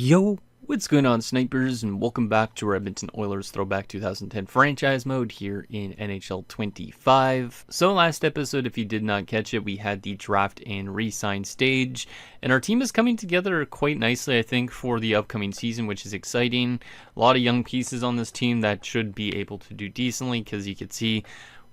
Yo, what's going on, snipers, and welcome back to our Edmonton Oilers Throwback 2010 franchise mode here in NHL 25. So last episode, if you did not catch it, we had the draft and re-sign stage, and our team is coming together quite nicely, I think, for the upcoming season, which is exciting. A lot of young pieces on this team that should be able to do decently, because you could see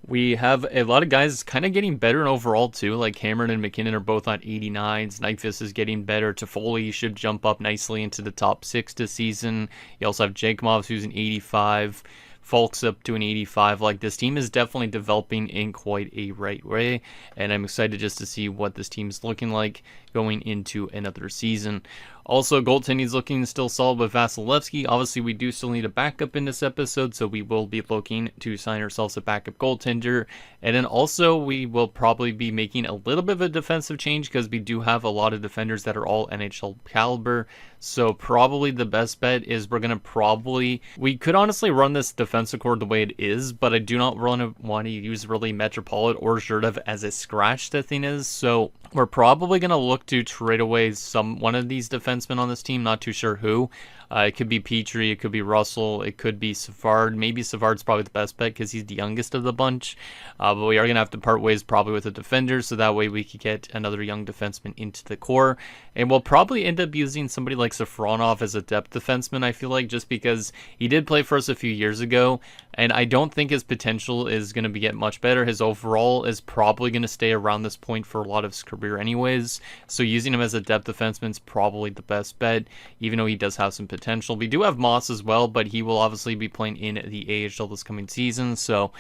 we have a lot of guys kind of getting better overall too, like Cameron and McKinnon are both on 89s. Nyquist is getting better. Toffoli should jump up nicely into the top 6 this season. You also have Jakemovs, who's an 85. Falk's up to an 85. Like, this team is definitely developing in quite a right way, and I'm excited just to see what this team's looking like going into another season. Also, goaltending is looking still solid with Vasilevsky. Obviously, we do still need a backup in this episode, so we will be looking to sign ourselves a backup goaltender. And then also, we will probably be making a little bit of a defensive change because we do have a lot of defenders that are all NHL caliber. So probably the best bet is we could honestly run this defensive core the way it is, but I do not want to use really Metropole or Zhurdev as a scratch, the thing is. So we're probably going to look to trade away one of these defensemen on this team, not too sure who. It could be Petrie, it could be Russell, it could be Savard. Maybe Savard's probably the best bet because he's the youngest of the bunch. But we are going to have to part ways probably with a defender, so that way we could get another young defenseman into the core. And we'll probably end up using somebody like Safronov as a depth defenseman, I feel like, just because he did play for us a few years ago, and I don't think his potential is going to get much better. His overall is probably going to stay around this point for a lot of his career anyways, so using him as a depth defenseman is probably the best bet, even though he does have some potential. We do have Moss as well, but he will obviously be playing in the AHL this coming season, so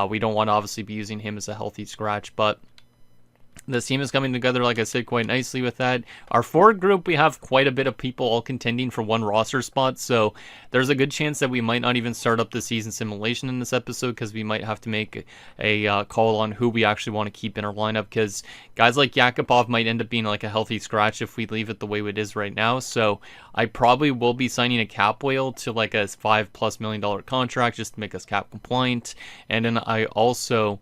we don't want to obviously be using him as a healthy scratch, but this team is coming together, like I said, quite nicely with that. Our forward group, we have quite a bit of people all contending for one roster spot, so there's a good chance that we might not even start up the season simulation in this episode because we might have to make a call on who we actually want to keep in our lineup, because guys like Yakupov might end up being like a healthy scratch if we leave it the way it is right now. So I probably will be signing a cap whale to like a $5+ million contract just to make us cap compliant, and then I also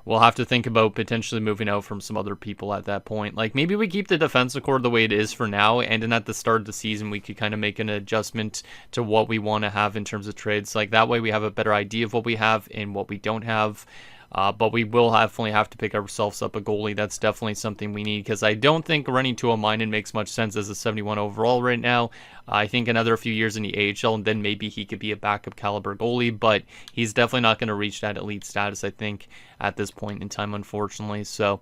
we'll have to think about potentially moving out from some other people at that point. Like, maybe we keep the defensive core the way it is for now, and then at the start of the season, we could kind of make an adjustment to what we want to have in terms of trades. Like, that way we have a better idea of what we have and what we don't have. But we will definitely have to pick ourselves up a goalie. That's definitely something we need, because I don't think running to a Minen makes much sense as a 71 overall right now. I think another few years in the AHL, and then maybe he could be a backup caliber goalie, but he's definitely not going to reach that elite status, I think, at this point in time, unfortunately. So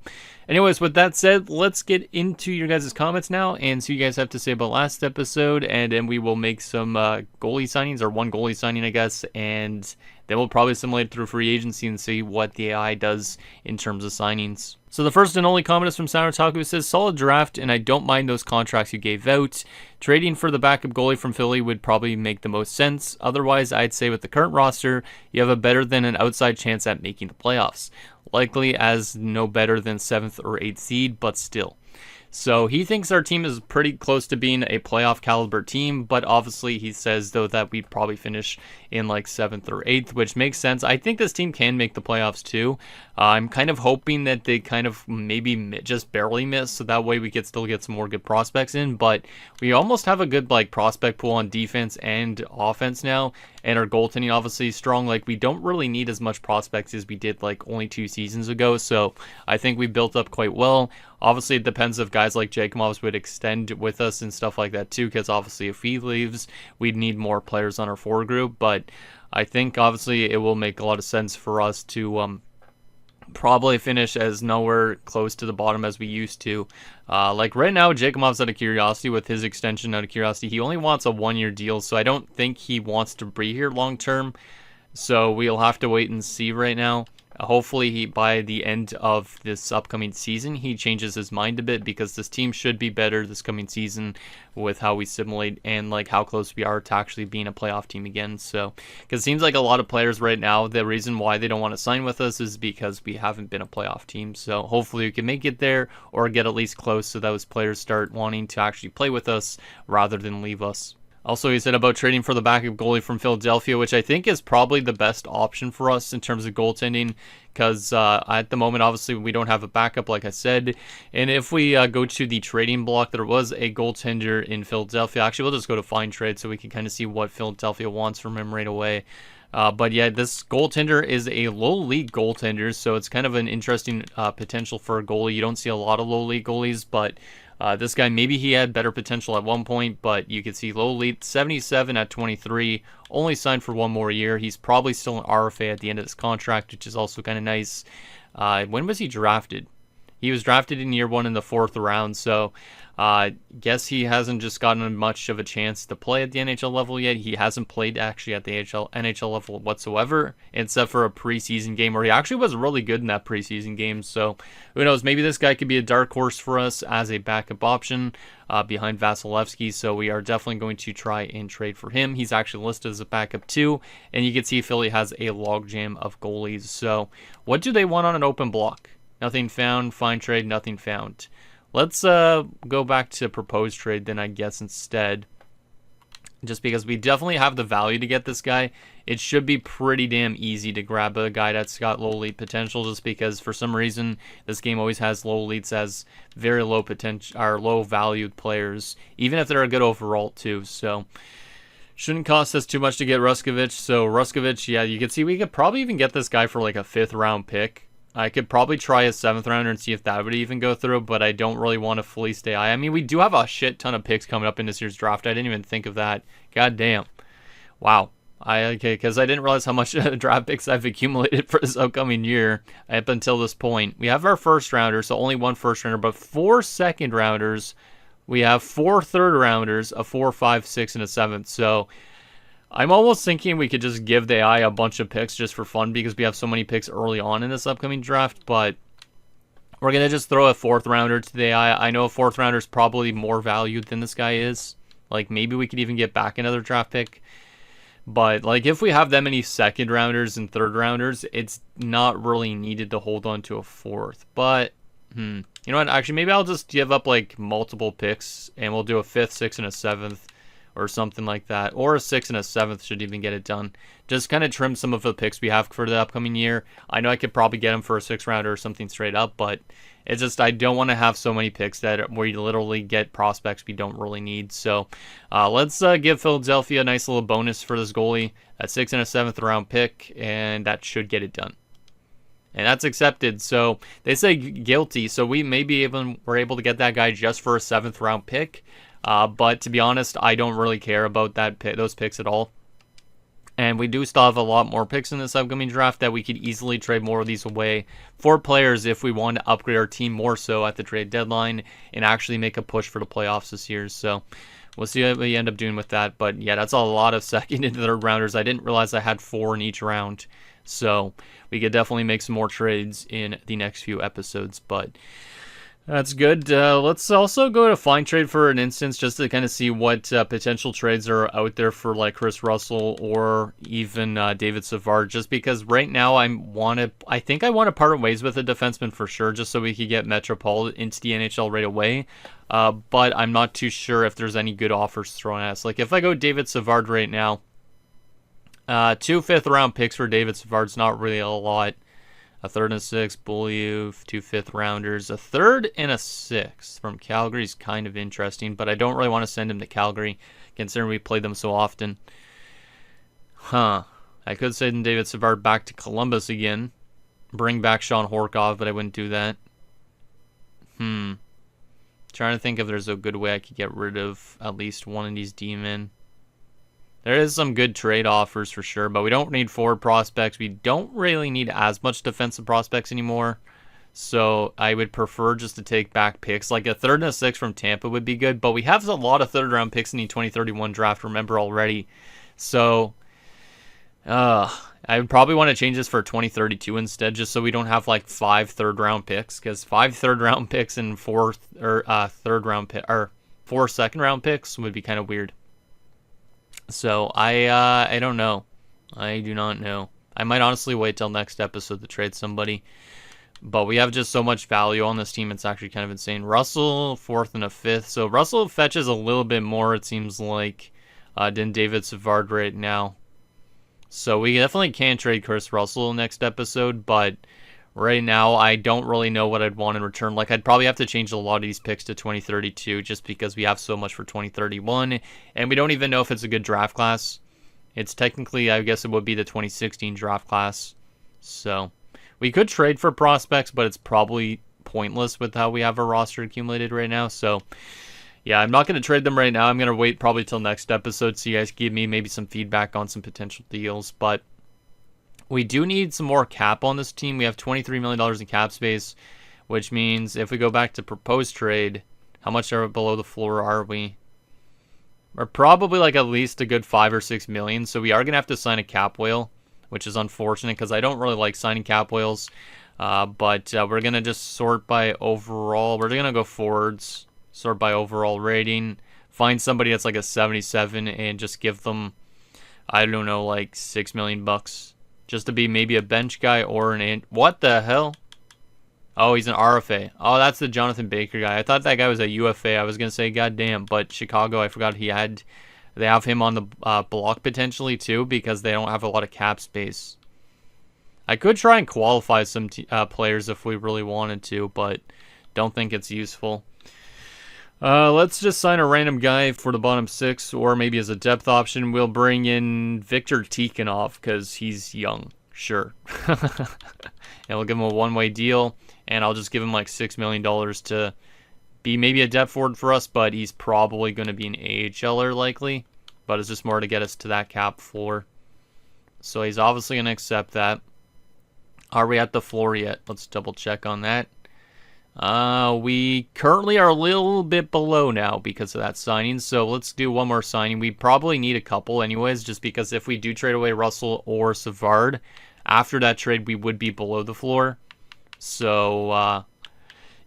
anyways, with that said, let's get into your guys' comments now and see what you guys have to say about last episode, and then we will make some goalie signings, or one goalie signing, I guess, and then we'll probably simulate through free agency and see what the AI does in terms of signings. So the first and only comment is from Sanotaku, who says, solid draft, and I don't mind those contracts you gave out. Trading for the backup goalie from Philly would probably make the most sense. Otherwise, I'd say with the current roster, you have a better than an outside chance at making the playoffs. Likely as no better than 7th or 8th seed, but still. So he thinks our team is pretty close to being a playoff caliber team, but obviously he says, though, that we'd probably finish in like 7th or 8th, which makes sense. I think this team can make the playoffs too. I'm kind of hoping that they kind of maybe just barely miss, so that way we could still get some more good prospects in, but we almost have a good like prospect pool on defense and offense now, and our goaltending obviously is strong. Like, we don't really need as much prospects as we did like only 2 seasons ago, so I think we built up quite well. Obviously, it depends if guys like Jakemovs would extend with us and stuff like that too, because obviously if he leaves, we'd need more players on our forward group, but I think obviously it will make a lot of sense for us to probably finish as nowhere close to the bottom as we used to. Like right now, Jakemov's out of curiosity with his extension out of curiosity. He only wants a 1-year deal, so I don't think he wants to be here long term. So we'll have to wait and see right now. Hopefully by the end of this upcoming season, he changes his mind a bit, because this team should be better this coming season with how we simulate and like how close we are to actually being a playoff team again. So, because it seems like a lot of players right now, the reason why they don't want to sign with us is because we haven't been a playoff team. So hopefully we can make it there or get at least close, so those players start wanting to actually play with us rather than leave us. Also, he said about trading for the backup goalie from Philadelphia, which I think is probably the best option for us in terms of goaltending, because at the moment, obviously, we don't have a backup, like I said. And if we go to the trading block, there was a goaltender in Philadelphia. Actually, we'll just go to find trade so we can kind of see what Philadelphia wants from him right away. But yeah, this goaltender is a low league goaltender, so it's kind of an interesting potential for a goalie. You don't see a lot of low league goalies, but this guy, maybe he had better potential at one point, but you can see low lead, 77 at 23, only signed for one more year. He's probably still an RFA at the end of his contract, which is also kind of nice. When was he drafted? He was drafted in year 1 in the 4th round, so guess he hasn't just gotten much of a chance to play at the NHL level yet. He hasn't played actually at the NHL level whatsoever, except for a preseason game where he actually was really good in that preseason game. So who knows? Maybe this guy could be a dark horse for us as a backup option behind Vasilevsky. So we are definitely going to try and trade for him. He's actually listed as a backup too, and you can see Philly has a logjam of goalies. So what do they want on an open block? Nothing found. Find trade. Nothing found. Let's go back to proposed trade then, I guess, instead. Just because we definitely have the value to get this guy. It should be pretty damn easy to grab a guy that's got low lead potential, just because for some reason this game always has low leads as very low potential or low valued players, even if they're a good overall too. So shouldn't cost us too much to get Ruskovich. So Ruskovich, yeah, you can see we could probably even get this guy for like a 5th round pick. I could probably try a 7th rounder and see if that would even go through, but I don't really want to fleece AI. I mean, we do have a shit ton of picks coming up in this year's draft. I didn't even think of that. God damn. Wow. Because I didn't realize how much draft picks I've accumulated for this upcoming year up until this point. We have our 1st rounder, so only 1 1st rounder, but 4 2nd rounders. We have 4 3rd rounders, a 4, 5, 6, and a 7th. So I'm almost thinking we could just give the AI a bunch of picks just for fun because we have so many picks early on in this upcoming draft, but we're going to just throw a 4th rounder to the AI. I know a 4th rounder is probably more valued than this guy is. Like, maybe we could even get back another draft pick. But, like, if we have that many 2nd rounders and 3rd rounders, it's not really needed to hold on to a 4th. But, you know what? Actually, maybe I'll just give up, like, multiple picks, and we'll do a 5th, 6th, and a 7th. Or something like that. Or a 6th and a 7th should even get it done. Just kind of trim some of the picks we have for the upcoming year. I know I could probably get them for a 6th rounder or something straight up, but it's just I don't want to have so many picks that where you literally get prospects we don't really need. So let's give Philadelphia a nice little bonus for this goalie. A 6th and a 7th round pick, and that should get it done. And that's accepted. So they say guilty, so we maybe even were able to get that guy just for a 7th round pick. But to be honest, I don't really care about those picks at all. And we do still have a lot more picks in this upcoming draft that we could easily trade more of these away for players if we want to upgrade our team more so at the trade deadline and actually make a push for the playoffs this year. So we'll see what we end up doing with that. But yeah, that's a lot of 2nd and 3rd rounders. I didn't realize I had 4 in each round. So we could definitely make some more trades in the next few episodes. But that's good. Let's also go to find trade for an instance just to kind of see what potential trades are out there for like Chris Russell or even David Savard. Just because right now I think I want to part ways with a defenseman for sure, just so we could get Metropole into the NHL right away. But I'm not too sure if there's any good offers thrown at us. Like if I go David Savard right now, 2 5th round picks for David Savard's not really a lot. A 3rd and a 6th, Beaulieu, 2 5th rounders. A 3rd and a 6th from Calgary is kind of interesting, but I don't really want to send him to Calgary, considering we played them so often. I could send David Savard back to Columbus again. Bring back Sean Horkov, but I wouldn't do that. Trying to think if there's a good way I could get rid of at least one of these D-men. There is some good trade offers for sure, but we don't need forward prospects. We don't really need as much defensive prospects anymore. So I would prefer just to take back picks. Like a 3rd and a 6th from Tampa would be good, but we have a lot of 3rd round picks in the 2031 draft, remember already. So I would probably want to change this for 2032 instead, just so we don't have like 5 3rd round picks, because 5 3rd round picks and 4 3rd round pick or 4 2nd round picks would be kind of weird. So I don't know. I do not know. I might honestly wait till next episode to trade somebody. But we have just so much value on this team, it's actually kind of insane. Russell, 4th and a 5th. So Russell fetches a little bit more, it seems like. than David Savard right now. So we definitely can trade Chris Russell next episode, but right now I don't really know what I'd want in return. Like, I'd probably have to change a lot of these picks to 2032 just because we have so much for 2031, and we don't even know if it's a good draft class. It's technically, I guess it would be the 2016 draft class. So we could trade for prospects, but it's probably pointless with how we have our roster accumulated right now. So yeah, I'm not going to trade them right now. I'm going to wait probably till next episode so you guys give me maybe some feedback on some potential deals. But we do need some more cap on this team. We have $23 million in cap space, which means if we go back to proposed trade, how much are below the floor are we? We're probably like at least a good 5 or 6 million. So we are going to have to sign a cap whale, which is unfortunate because I don't really like signing cap whales. But we're going to just sort by overall. We're going to go forwards. Sort by overall rating, find somebody that's like a 77 and just give them, I don't know, like $6 million just to be maybe a bench guy or what the hell? Oh, he's an RFA. Oh, that's the Jonathan Baker guy. I thought that guy was a UFA. I was gonna say goddamn, but Chicago, I forgot they have him on the block potentially too because they don't have a lot of cap space. I could try and qualify some players if we really wanted to, but don't think it's useful. Let's just sign a random guy for the bottom 6, or maybe as a depth option, we'll bring in Victor Tikhonov because he's young. Sure. And we'll give him a one-way deal, and I'll just give him like $6 million to be maybe a depth forward for us, but he's probably going to be an AHLer likely, but it's just more to get us to that cap floor. So he's obviously going to accept that. Are we at the floor yet? Let's double check on that. We currently are a little bit below now because of that signing, so let's do one more signing. We probably need a couple anyways, just because if we do trade away Russell or Savard, after that trade we would be below the floor. So,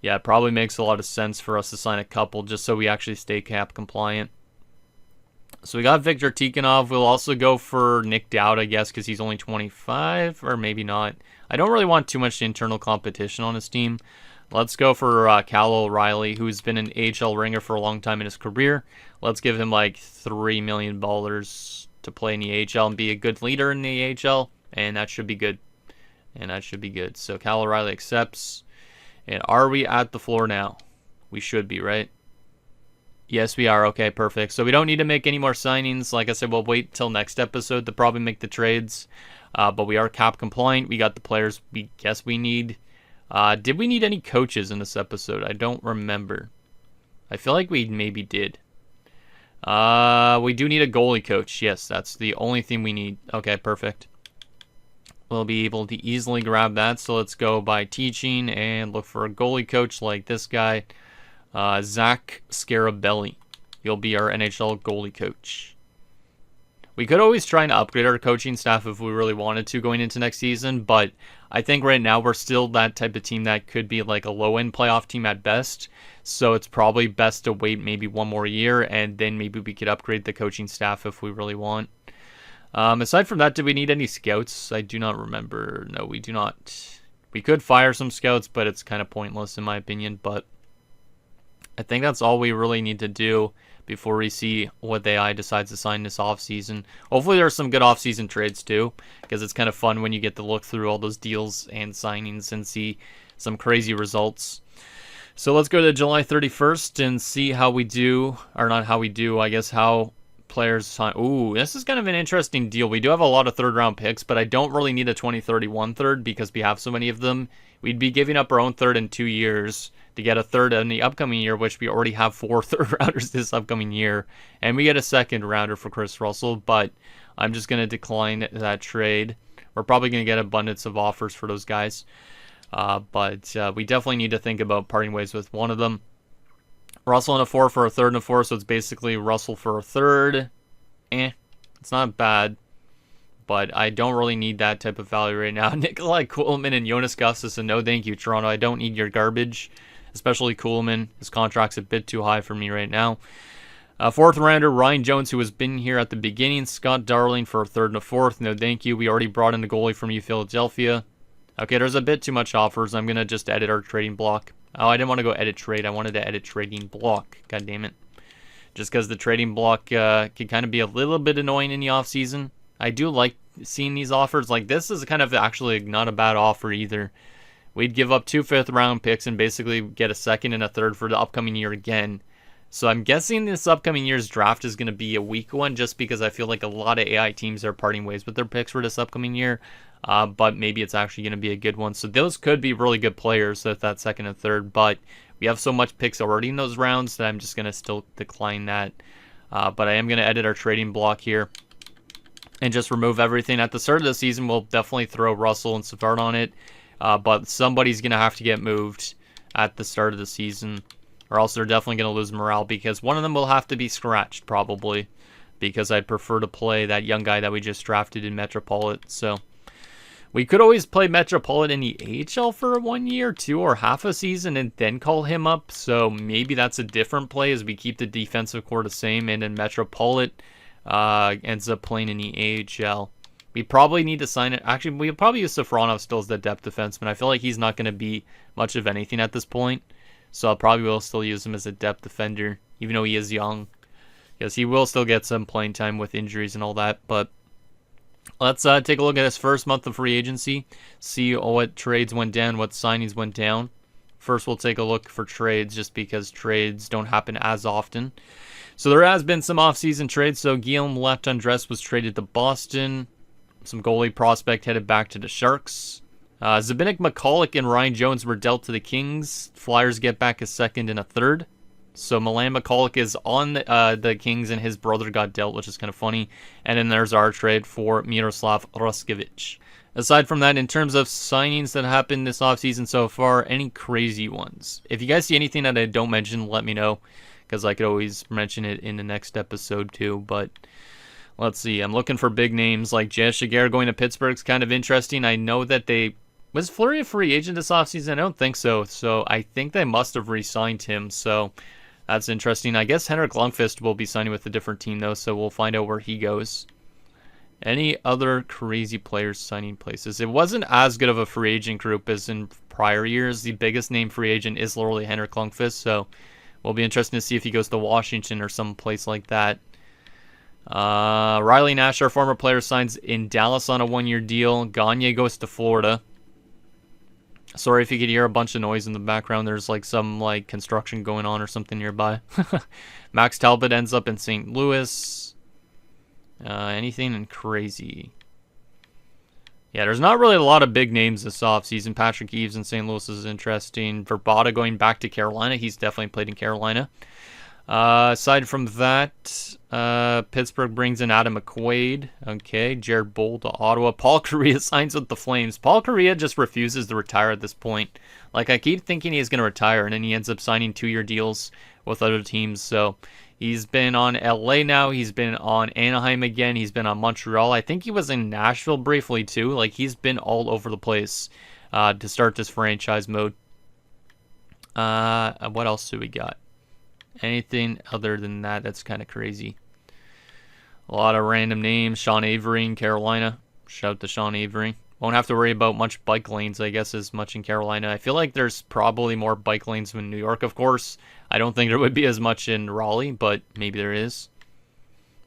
yeah, it probably makes a lot of sense for us to sign a couple just so we actually stay cap compliant. So we got Victor Tikhonov. We'll also go for Nick Dowd, I guess, because he's only 25, or maybe not. I don't really want too much internal competition on his team. Let's go for Cal O'Reilly, who's been an AHL ringer for a long time in his career. Let's give him like $3 million to play in the AHL and be a good leader in the AHL, and that should be good. So Cal O'Reilly accepts. And are we at the floor now? We should be, right? Yes, we are. Okay, perfect. So we don't need to make any more signings. Like I said, we'll wait till next episode to probably make the trades. But we are cap compliant. We got the players we guess we need. Did we need any coaches in this episode? I don't remember. I feel like we maybe did. We do need a goalie coach. Yes, that's the only thing we need. Okay, perfect. We'll be able to easily grab that. So let's go by teaching and look for a goalie coach like this guy. Zach Scarabelli. You'll be our NHL goalie coach. We could always try and upgrade our coaching staff if we really wanted to going into next season, but I think right now we're still that type of team that could be like a low-end playoff team at best, so it's probably best to wait maybe one more year, and then maybe we could upgrade the coaching staff if we really want. Aside from that, did we need any scouts? I do not remember. No, we do not. We could fire some scouts, but it's kind of pointless in my opinion, but I think that's all we really need to do before we see what AI decides to sign this offseason. Hopefully there's some good offseason trades too, because it's kind of fun when you get to look through all those deals and signings and see some crazy results. So let's go to July 31st and see how we do, or not how we do, I guess how players sign. Ooh, this is kind of an interesting deal. We do have a lot of third-round picks, but I don't really need a 2031 third because we have so many of them. We'd be giving up our own third in 2 years to get a third in the upcoming year, which we already have 4 third-rounders this upcoming year. And we get a second-rounder for Chris Russell, but I'm just going to decline that trade. We're probably going to get abundance of offers for those guys. But we definitely need to think about parting ways with one of them. Russell and a 4 for a third and a 4, so it's basically Russell for a third. It's not bad. But I don't really need that type of value right now. Nikolai Kuhlman and Jonas Gustafsson, no thank you, Toronto. I don't need your garbage, especially Kuhlman. His contract's a bit too high for me right now. Fourth rounder, Ryan Jones, who has been here at the beginning. Scott Darling for a third and a fourth, no thank you. We already brought in the goalie from Philadelphia. Okay, there's a bit too much offers. I'm going to just edit our trading block. Oh, I didn't want to go edit trade. I wanted to edit trading block. God damn it. just because the trading block can kind of be a little bit annoying in the offseason. I do like seeing these offers. Like, this is kind of actually not a bad offer either. We'd give up 2 5th-round picks and basically get a second and a third for the upcoming year again. So I'm guessing this upcoming year's draft is going to be a weak one just because I feel like a lot of AI teams are parting ways with their picks for this upcoming year. But maybe it's actually going to be a good one. So those could be really good players at that second and third. But we have so much picks already in those rounds that I'm just going to still decline that. But I am going to edit our trading block here and just remove everything. At the start of the season, we'll definitely throw Russell and Savard on it. But somebody's going to have to get moved at the start of the season, or else they're definitely going to lose morale, because one of them will have to be scratched probably, because I'd prefer to play that young guy that we just drafted in Metropolitan. So we could always play Metropolitan in the AHL for 1 year, 2, or half a season and then call him up. So maybe that's a different play as we keep the defensive core the same, and then Metropolitan ends up playing in the AHL. We probably need to sign it. Actually, we'll probably use Safronov still as the depth defenseman. I feel like he's not going to be much of anything at this point. So I probably will still use him as a depth defender, even though he is young. Because he will still get some playing time with injuries and all that. But let's take a look at his first month of free agency. See what trades went down, what signings went down. First, we'll take a look for trades, just because trades don't happen as often. So there has been some offseason trades. So Guillaume Latendresse was traded to Boston. Some goalie prospect headed back to the Sharks. Zbigniew McCulloch and Ryan Jones were dealt to the Kings. Flyers get back a second and a third. So Milan McCulloch is on the Kings, and his brother got dealt, which is kind of funny. And then there's our trade for Miroslav Roskevich. Aside from that, in terms of signings that happened this offseason so far, any crazy ones? If you guys see anything that I don't mention, let me know, because I could always mention it in the next episode too. But let's see. I'm looking for big names like J.S. Shiger going to Pittsburgh is kind of interesting. I know that they... Was Fleury a free agent this offseason? I don't think so. So I think they must have re-signed him. So that's interesting. I guess Henrik Lundqvist will be signing with a different team, though, so we'll find out where he goes. Any other crazy players signing places? It wasn't as good of a free agent group as in prior years. The biggest name free agent is literally Henrik Lundqvist, so we'll be interested to see if he goes to Washington or some place like that. Riley Nash, our former player, signs in Dallas on a 1-year deal. Gagne goes to Florida. Sorry if you could hear a bunch of noise in the background. There's like some construction going on or something nearby. Max Talbot ends up in St. Louis. Anything crazy? Yeah, there's not really a lot of big names this offseason. Patrick Eaves in St. Louis is interesting. Verbata going back to Carolina. He's definitely played in Carolina. Aside from that, Pittsburgh brings in Adam McQuaid. Okay, Jared Bull to Ottawa. Paul Kariya signs with the Flames. Paul Kariya just refuses to retire at this point. Like, I keep thinking he's going to retire, and then he ends up signing 2-year deals with other teams. So he's been on LA now. He's been on Anaheim again. He's been on Montreal. I think he was in Nashville briefly too. Like, he's been all over the place to start this franchise mode. What else do we got? Anything other than that, that's kind of crazy. A lot of random names. Sean Avery in Carolina. Shout out to Sean Avery. Won't have to worry about much bike lanes, I guess, as much in Carolina. I feel like there's probably more bike lanes in New York, of course. I don't think there would be as much in Raleigh, but maybe there is.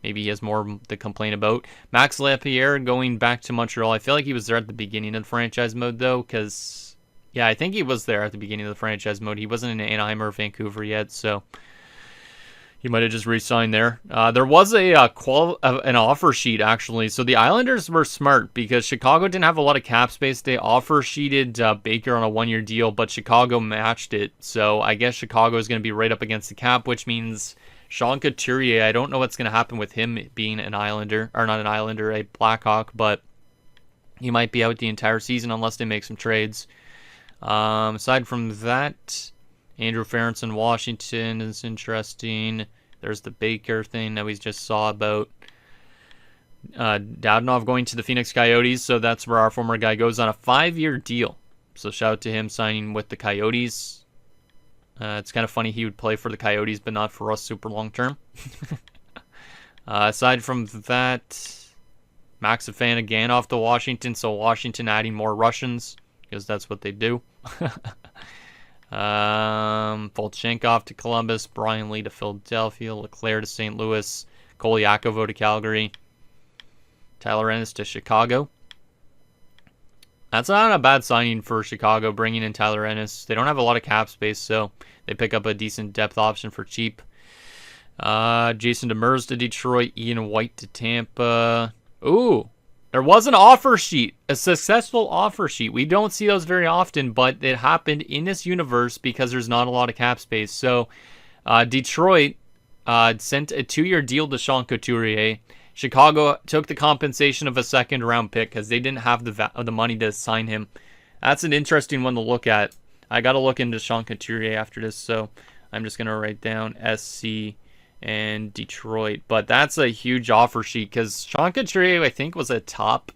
Maybe he has more to complain about. Max Lapierre going back to Montreal. I feel like he was there at the beginning of the franchise mode, though, because... Yeah, I think he was there at the beginning of the franchise mode. He wasn't in Anaheim or Vancouver yet, so... He might have just re-signed there. There was an offer sheet, actually. So the Islanders were smart because Chicago didn't have a lot of cap space. They offer sheeted Baker on a 1-year deal, but Chicago matched it. So I guess Chicago is going to be right up against the cap, which means Sean Couturier, I don't know what's going to happen with him being an Islander, or not an Islander, a Blackhawk, but he might be out the entire season unless they make some trades. Aside from that... Andrew Ferentz in Washington is interesting. There's the Baker thing that we just saw about. Dadonov going to the Phoenix Coyotes, so that's where our former guy goes on a 5-year deal. So shout out to him signing with the Coyotes. It's kind of funny he would play for the Coyotes, but not for us super long term. Aside from that, Max Afan off to Washington, so Washington adding more Russians, because that's what they do. Volchenkov to Columbus, Brian Lee to Philadelphia, Leclerc to St. Louis, Kolyakovo to Calgary, Tyler Ennis to Chicago. That's not a bad signing for Chicago, bringing in Tyler Ennis. They don't have a lot of cap space, so they pick up a decent depth option for cheap. Jason Demers to Detroit, Ian White to Tampa. Ooh, there was an offer sheet, a successful offer sheet. We don't see those very often, but it happened in this universe because there's not a lot of cap space. So Detroit sent a 2-year deal to Sean Couturier. Chicago took the compensation of a second-round pick because they didn't have the money to sign him. That's an interesting one to look at. I got to look into Sean Couturier after this, so I'm just going to write down SC and Detroit. But that's a huge offer sheet because Sean Couturier, I think, was a top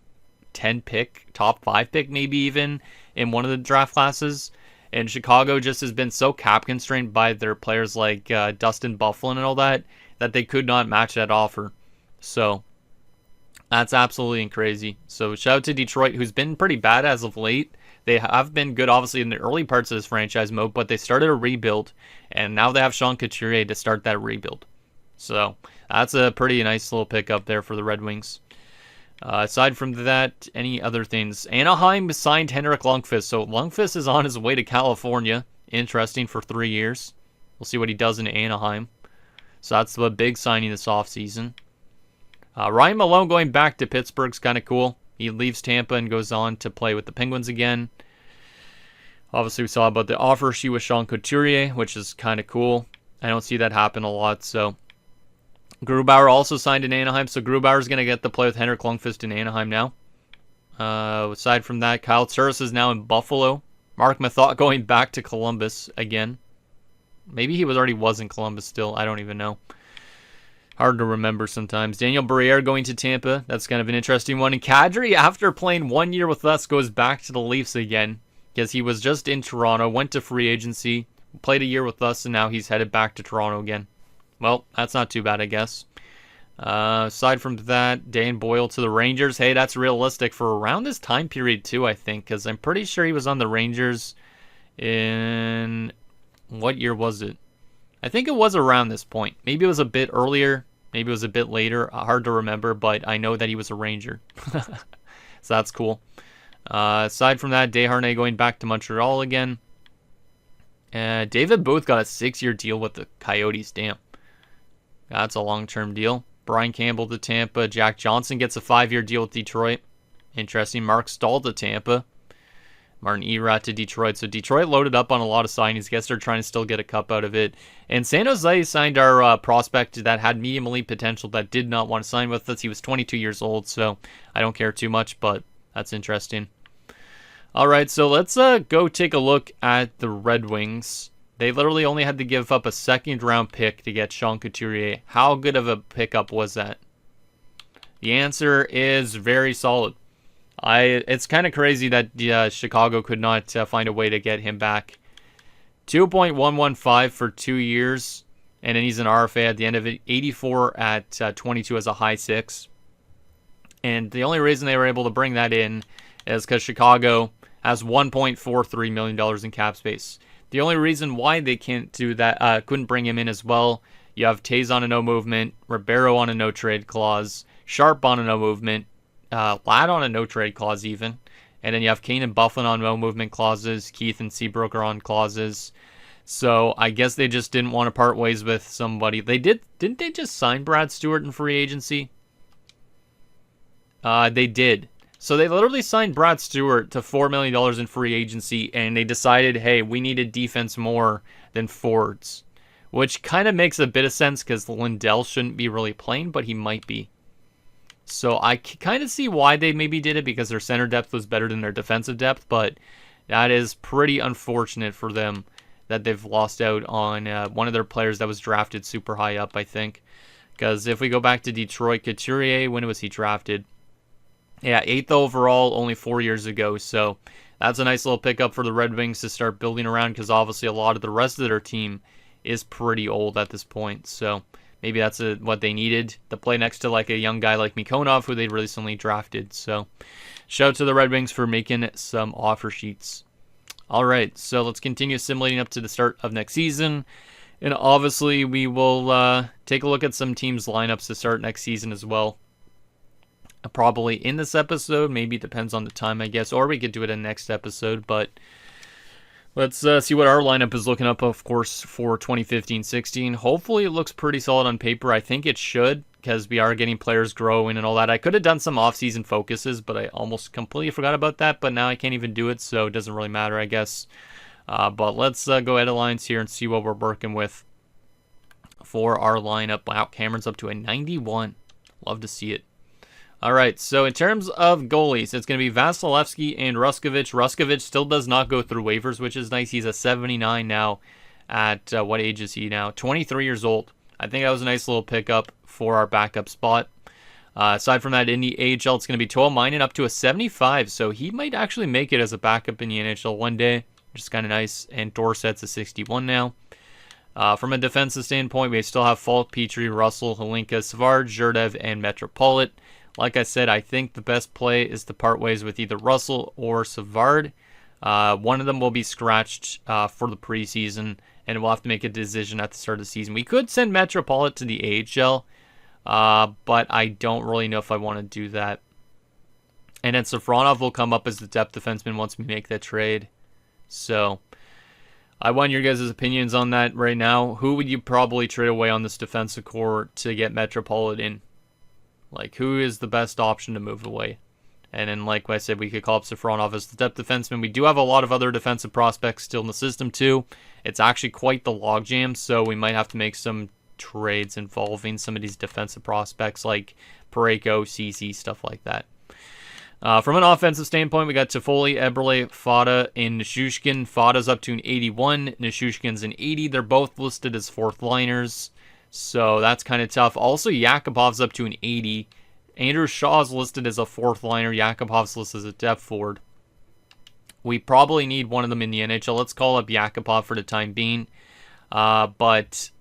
10 pick, top 5 pick maybe even in one of the draft classes. And Chicago just has been so cap constrained by their players like Dustin Byfuglien and all that they could not match that offer. So that's absolutely crazy. So shout out to Detroit, who's been pretty bad as of late. They have been good, obviously, in the early parts of this franchise mode, but they started a rebuild, and now they have Sean Couturier to start that rebuild. So that's a pretty nice little pickup there for the Red Wings. Aside from that, any other things? Anaheim signed Henrik Lundqvist. So Lundqvist is on his way to California. Interesting, for 3 years. We'll see what he does in Anaheim. So that's the big signing this offseason. Ryan Malone going back to Pittsburgh's kind of cool. He leaves Tampa and goes on to play with the Penguins again. Obviously, we saw about the offer sheet with Sean Couturier, which is kind of cool. I don't see that happen a lot. So Grubauer also signed in Anaheim. So Grubauer's going to get to play with Henrik Lundqvist in Anaheim now. Aside from that, Kyle Turris is now in Buffalo. Mark Mathot going back to Columbus again. Maybe he already was in Columbus still. I don't even know. Hard to remember sometimes. Daniel Briere going to Tampa. That's kind of an interesting one. And Kadri, after playing 1 year with us, goes back to the Leafs again. Because he was just in Toronto, went to free agency, played a year with us, and now he's headed back to Toronto again. Well, that's not too bad, I guess. Aside from that, Dan Boyle to the Rangers. Hey, that's realistic for around this time period too, I think. Because I'm pretty sure he was on the Rangers in... What year was it? I think it was around this point. Maybe it was a bit earlier. Maybe it was a bit later. Hard to remember, but I know that he was a Ranger. So that's cool. Aside from that, Desharnais going back to Montreal again. David Booth got a 6-year deal with the Coyotes. Damn. That's a long-term deal. Brian Campbell to Tampa. Jack Johnson gets a 5-year deal with Detroit. Interesting. Mark Stahl to Tampa. Martin Erat to Detroit. So Detroit loaded up on a lot of signings. Guess they're trying to still get a cup out of it. And San Jose signed our prospect that had medium elite potential that did not want to sign with us. He was 22 years old, so I don't care too much, but that's interesting. All right, so let's go take a look at the Red Wings. They literally only had to give up a second-round pick to get Sean Couturier. How good of a pickup was that? The answer is very solid. It's kind of crazy that Chicago could not find a way to get him back. 2.115 for 2 years, and then he's an RFA at the end of it. 84 at 22 as a high 6. And the only reason they were able to bring that in is because Chicago has $1.43 million in cap space. The only reason why they can't do that, couldn't bring him in as well, you have Taze on a no movement, Ribeiro on a no trade clause, Sharp on a no movement, Ladd on a no trade clause even, and then you have Kane and Byfuglien on no movement clauses, Keith and Seabrook are on clauses. So I guess they just didn't want to part ways with somebody. Didn't they just sign Brad Stewart in free agency? They did. So they literally signed Brad Stewart to $4 million in free agency, and they decided, hey, we needed defense more than forwards, which kind of makes a bit of sense because Lindell shouldn't be really playing, but he might be. So I kind of see why they maybe did it, because their center depth was better than their defensive depth, but that is pretty unfortunate for them that they've lost out on one of their players that was drafted super high up, I think. Because if we go back to Detroit, Couturier, when was he drafted? Yeah, 8th overall, only 4 years ago. So that's a nice little pickup for the Red Wings to start building around, because obviously a lot of the rest of their team is pretty old at this point. So maybe that's what they needed to play next to like a young guy like Mikonov, who they recently drafted. So shout out to the Red Wings for making some offer sheets. All right, so let's continue simulating up to the start of next season. And obviously, we will take a look at some teams' lineups to start next season as well. Probably in this episode, maybe depends on the time, I guess, or we could do it in the next episode. But let's see what our lineup is looking up, of course, for 2015-16. Hopefully, it looks pretty solid on paper. I think it should, because we are getting players growing and all that. I could have done some off-season focuses, but I almost completely forgot about that. But now I can't even do it, so it doesn't really matter, I guess. But let's go edit lines here and see what we're working with for our lineup. Wow, Cameron's up to a 91. Love to see it. All right, so in terms of goalies, it's going to be Vasilevsky and Ruskovich. Ruskovich still does not go through waivers, which is nice. He's a 79 now. At what age is he now? 23 years old. I think that was a nice little pickup for our backup spot. Aside from that, in the AHL, it's going to be Tuomainen up to a 75, so he might actually make it as a backup in the NHL one day, which is kind of nice. And Dorsett's a 61 now. From a defensive standpoint, we still have Falk, Petrie, Russell, Holinka, Savard, Zherdev, and Metropolit. Like I said, I think the best play is to part ways with either Russell or Savard. One of them will be scratched for the preseason, and we'll have to make a decision at the start of the season. We could send Metropolit to the AHL, but I don't really know if I want to do that. And then Safronov will come up as the depth defenseman once we make that trade. So I want your guys' opinions on that right now. Who would you probably trade away on this defensive core to get Metropolit in? Like, who is the best option to move away? And then, like I said, we could call up Safronov as the depth defenseman. We do have a lot of other defensive prospects still in the system, too. It's actually quite the logjam, so we might have to make some trades involving some of these defensive prospects, like Parayko, CC, stuff like that. From an offensive standpoint, we got Toffoli, Eberle, Fada, and Nishushkin. Fada's up to an 81. Nishushkin's an 80. They're both listed as fourth liners, so that's kind of tough. Also, Yakupov's up to an 80. Andrew Shaw's listed as a fourth liner. Yakupov's listed as a depth forward. We probably need one of them in the NHL. Let's call up Yakupov for the time being. But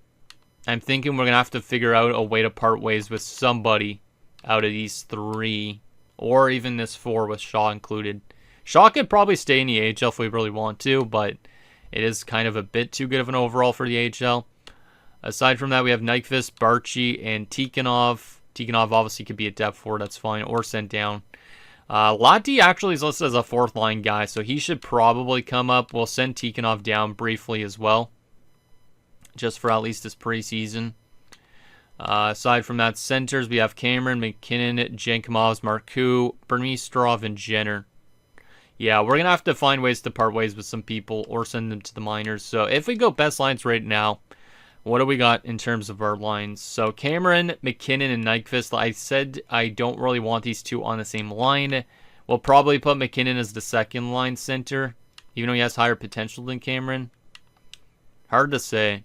I'm thinking we're going to have to figure out a way to part ways with somebody out of these three, or even this four with Shaw included. Shaw could probably stay in the AHL if we really want to, but it is kind of a bit too good of an overall for the AHL. Aside from that, we have Nyquist, Barchi, and Tikhonov. Tikhonov obviously could be a depth forward, that's fine, or sent down. Lati actually is listed as a fourth line guy, so he should probably come up. We'll send Tikhonov down briefly as well, just for at least this preseason. Aside from that, centers, we have Cameron, McKinnon, Jankomovs, Marcoux, Burmistrov, and Jenner. Yeah, we're going to have to find ways to part ways with some people or send them to the minors. So if we go best lines right now, what do we got in terms of our lines? So Cameron, McKinnon, and Nyquist. I said I don't really want these two on the same line. We'll probably put McKinnon as the second line center, even though he has higher potential than Cameron. Hard to say.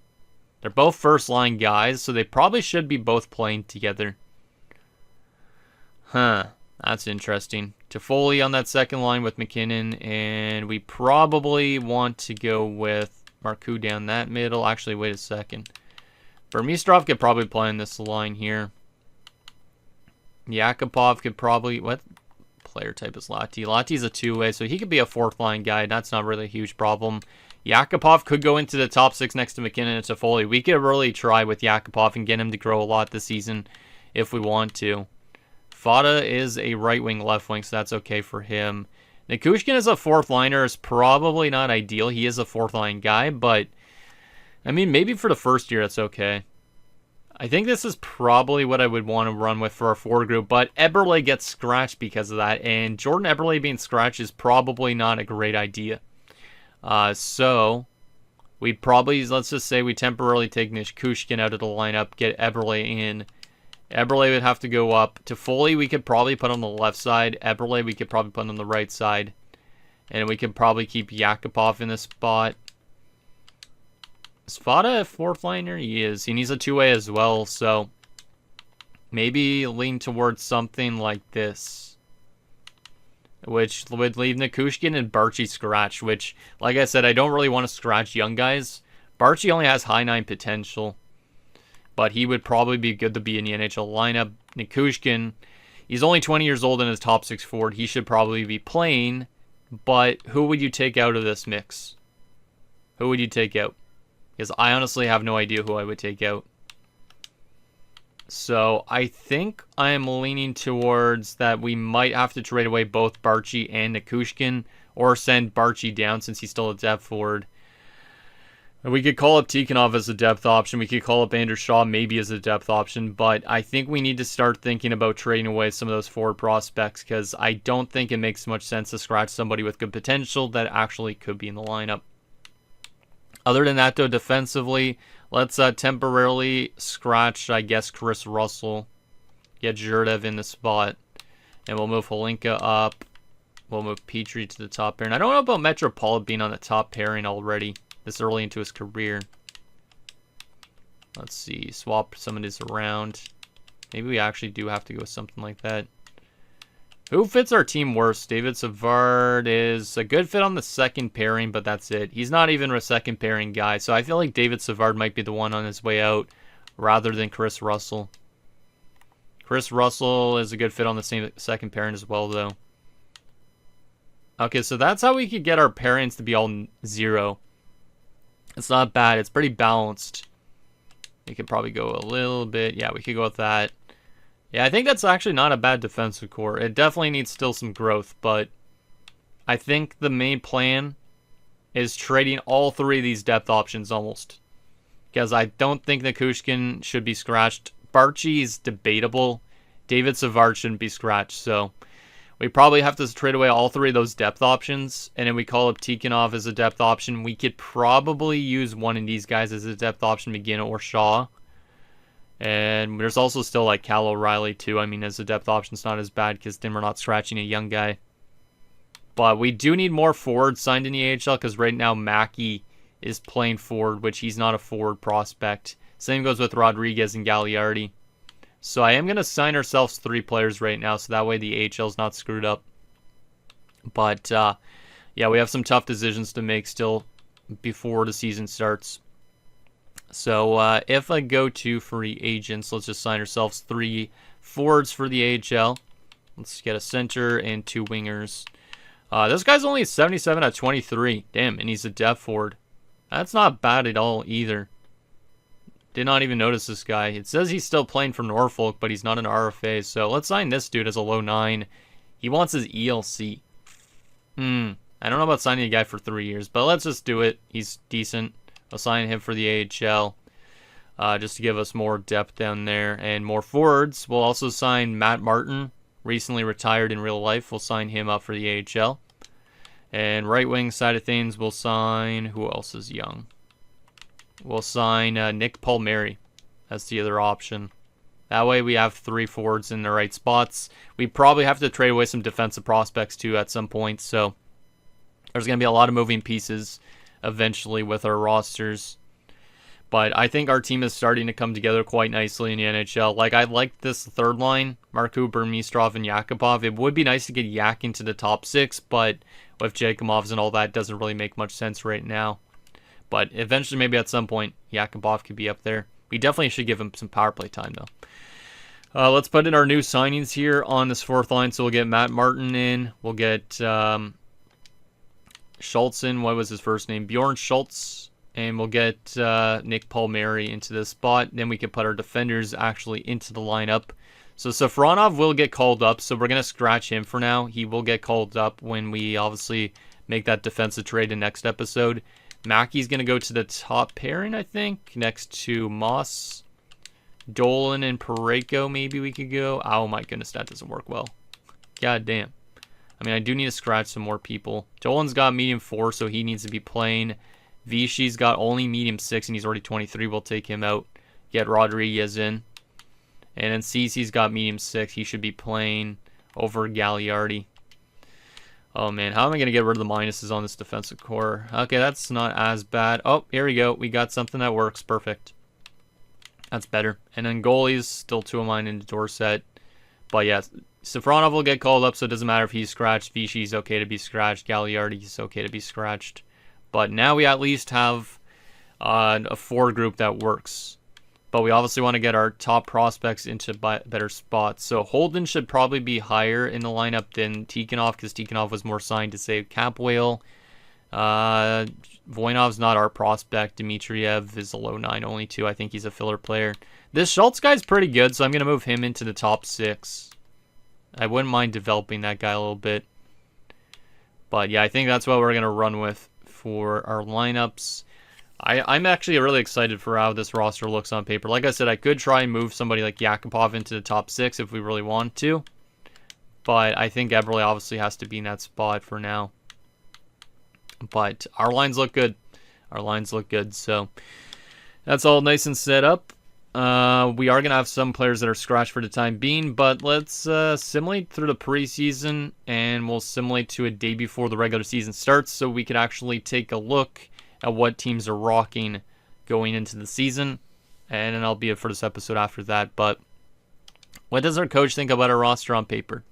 They're both first line guys, so they probably should be both playing together. Huh, that's interesting. Toffoli on that second line with McKinnon, and we probably want to go with Marcoux down that middle. Actually, wait a second. Burmistrov could probably play in this line here. Yakupov could probably... What player type is Lati? Lati's a two-way, so he could be a fourth line guy. That's not really a huge problem. Yakupov could go into the top six next to McKinnon and Toffoli. We could really try with Yakupov and get him to grow a lot this season if we want to. Fada is a right wing, left wing, so that's okay for him. Nikushkin as a fourth liner is probably not ideal. He is a fourth line guy, but I mean, maybe for the first year, it's okay. I think this is probably what I would want to run with for our forward group, but Eberle gets scratched because of that, and Jordan Eberle being scratched is probably not a great idea. So we'd probably, let's just say we temporarily take Nikushkin out of the lineup, get Eberle in. Eberle would have to go up. Toffoli we could probably put on the left side. Eberle we could probably put on the right side. And we could probably keep Yakupov in this spot. Is Fada a fourth liner? He is. He needs a two-way as well, so maybe lean towards something like this, which would leave Nikushkin and Barchi scratch, which, like I said, I don't really want to scratch young guys. Barchi only has high 9 potential, but he would probably be good to be in the NHL lineup. Nikushkin, he's only 20 years old and is top 6 forward. He should probably be playing, But who would you take out of this mix? Who would you take out? Because I honestly have no idea who I would take out. So I think I am leaning towards that we might have to trade away both Barchi and Nikushkin, or send Barchi down since he's still a depth forward. We could call up Tikhonov as a depth option. We could call up Anders Shaw maybe as a depth option. But I think we need to start thinking about trading away some of those forward prospects, because I don't think it makes much sense to scratch somebody with good potential that actually could be in the lineup. Other than that, though, defensively, let's temporarily scratch, I guess, Chris Russell. Get Zhurdev in the spot. And we'll move Holinka up. We'll move Petrie to the top pairing. I don't know about Metropolitan being on the top pairing already this early into his career. Let's see. Swap some of this around. Maybe we actually do have to go with something like that. Who fits our team worse? David Savard is a good fit on the second pairing, but that's it. He's not even a second pairing guy, so I feel like David Savard might be the one on his way out rather than Chris Russell. Chris Russell is a good fit on the same second pairing as well, though. Okay, so that's how we could get our pairings to be all 0. It's not bad. It's pretty balanced. We could probably go a little bit. Yeah, we could go with that. Yeah, I think that's actually not a bad defensive core. It definitely needs still some growth, but I think the main plan is trading all 3 of these depth options almost. Because I don't think Nikushkin should be scratched. Barchi is debatable. David Savard shouldn't be scratched, so we probably have to trade away all 3 of those depth options, and then we call up Tikhonov as a depth option. We could probably use one of these guys as a depth option, McGinn or Shaw. And there's also still like Cal O'Reilly too. I mean, as a depth option, it's not as bad because then we're not scratching a young guy. But we do need more forwards signed in the AHL because right now Mackey is playing forward, which he's not a forward prospect. Same goes with Rodriguez and Gagliardi. So I am going to sign ourselves 3 players right now so that way the AHL is not screwed up. But yeah, we have some tough decisions to make still before the season starts. So if I go to free agents, let's just sign ourselves 3 forwards for the AHL. Let's get a center and 2 wingers. This guy's only 77 at 23. Damn, and he's a depth forward. That's not bad at all either. Did not even notice this guy. It says he's still playing for Norfolk, but he's not an RFA. So let's sign this dude as a low 9. He wants his ELC. I don't know about signing a guy for 3 years, but let's just do it. He's decent. I'll sign him for the AHL just to give us more depth down there and more forwards. We'll also sign Matt Martin, recently retired in real life. We'll sign him up for the AHL. And right wing side of things, we'll sign, who else is young? We'll sign Nick Palmieri as the other option. That way we have 3 forwards in the right spots. We probably have to trade away some defensive prospects too at some point. So there's going to be a lot of moving pieces eventually with our rosters. But I think our team is starting to come together quite nicely in the NHL. Like, I like this third line, Mark Cooper, Mistrov, and Yakupov. It would be nice to get Yak into the top 6, but with Jakumovs and all that, doesn't really make much sense right now. But eventually, maybe at some point, Yakupov could be up there. We definitely should give him some power play time, though. Let's put in our new signings here on this 4th line. So we'll get Matt Martin in. We'll get Schultz in. What was his first name? Bjorn Schultz. And we'll get Nick Palmieri into this spot. Then we can put our defenders actually into the lineup. So Safronov will get called up. So we're going to scratch him for now. He will get called up when we obviously make that defensive trade in next episode. Mackey's going to go to the top pairing, I think, next to Moss. Dolan and Pareko, maybe we could go. Oh my goodness, that doesn't work well. God damn. I mean, I do need to scratch some more people. Dolan's got medium 4, so he needs to be playing. Vichy's got only medium 6, and he's already 23. We'll take him out. Get Rodriguez in. And then Cece's got medium 6. He should be playing over Gagliardi. Oh, man. How am I going to get rid of the minuses on this defensive core? Okay, that's not as bad. Oh, here we go. We got something that works. Perfect. That's better. And then goalies, still 2 of mine into Dorset. But yeah, Safronov will get called up, so it doesn't matter if he's scratched. Vichy's okay to be scratched. Gagliardi's okay to be scratched. But now we at least have a forward group that works. But we obviously want to get our top prospects into better spots. So Holden should probably be higher in the lineup than Tikhonov, because Tikhonov was more signed to save cap whale. Voinov's not our prospect. Dmitriev is a low 9 only too. I think he's a filler player. This Schultz guy's pretty good, so I'm going to move him into the top 6. I wouldn't mind developing that guy a little bit. But yeah, I think that's what we're going to run with for our lineups. I'm actually really excited for how this roster looks on paper. Like I said, I could try and move somebody like Yakupov into the top 6 if we really want to. But I think Eberle obviously has to be in that spot for now. But our lines look good. Our lines look good. So that's all nice and set up. We are going to have some players that are scratched for the time being. But let's simulate through the preseason. And we'll simulate to a day before the regular season starts. So we could actually take a look at what teams are rocking going into the season. And then I'll be it for this episode after that. But what does our coach think about our roster on paper?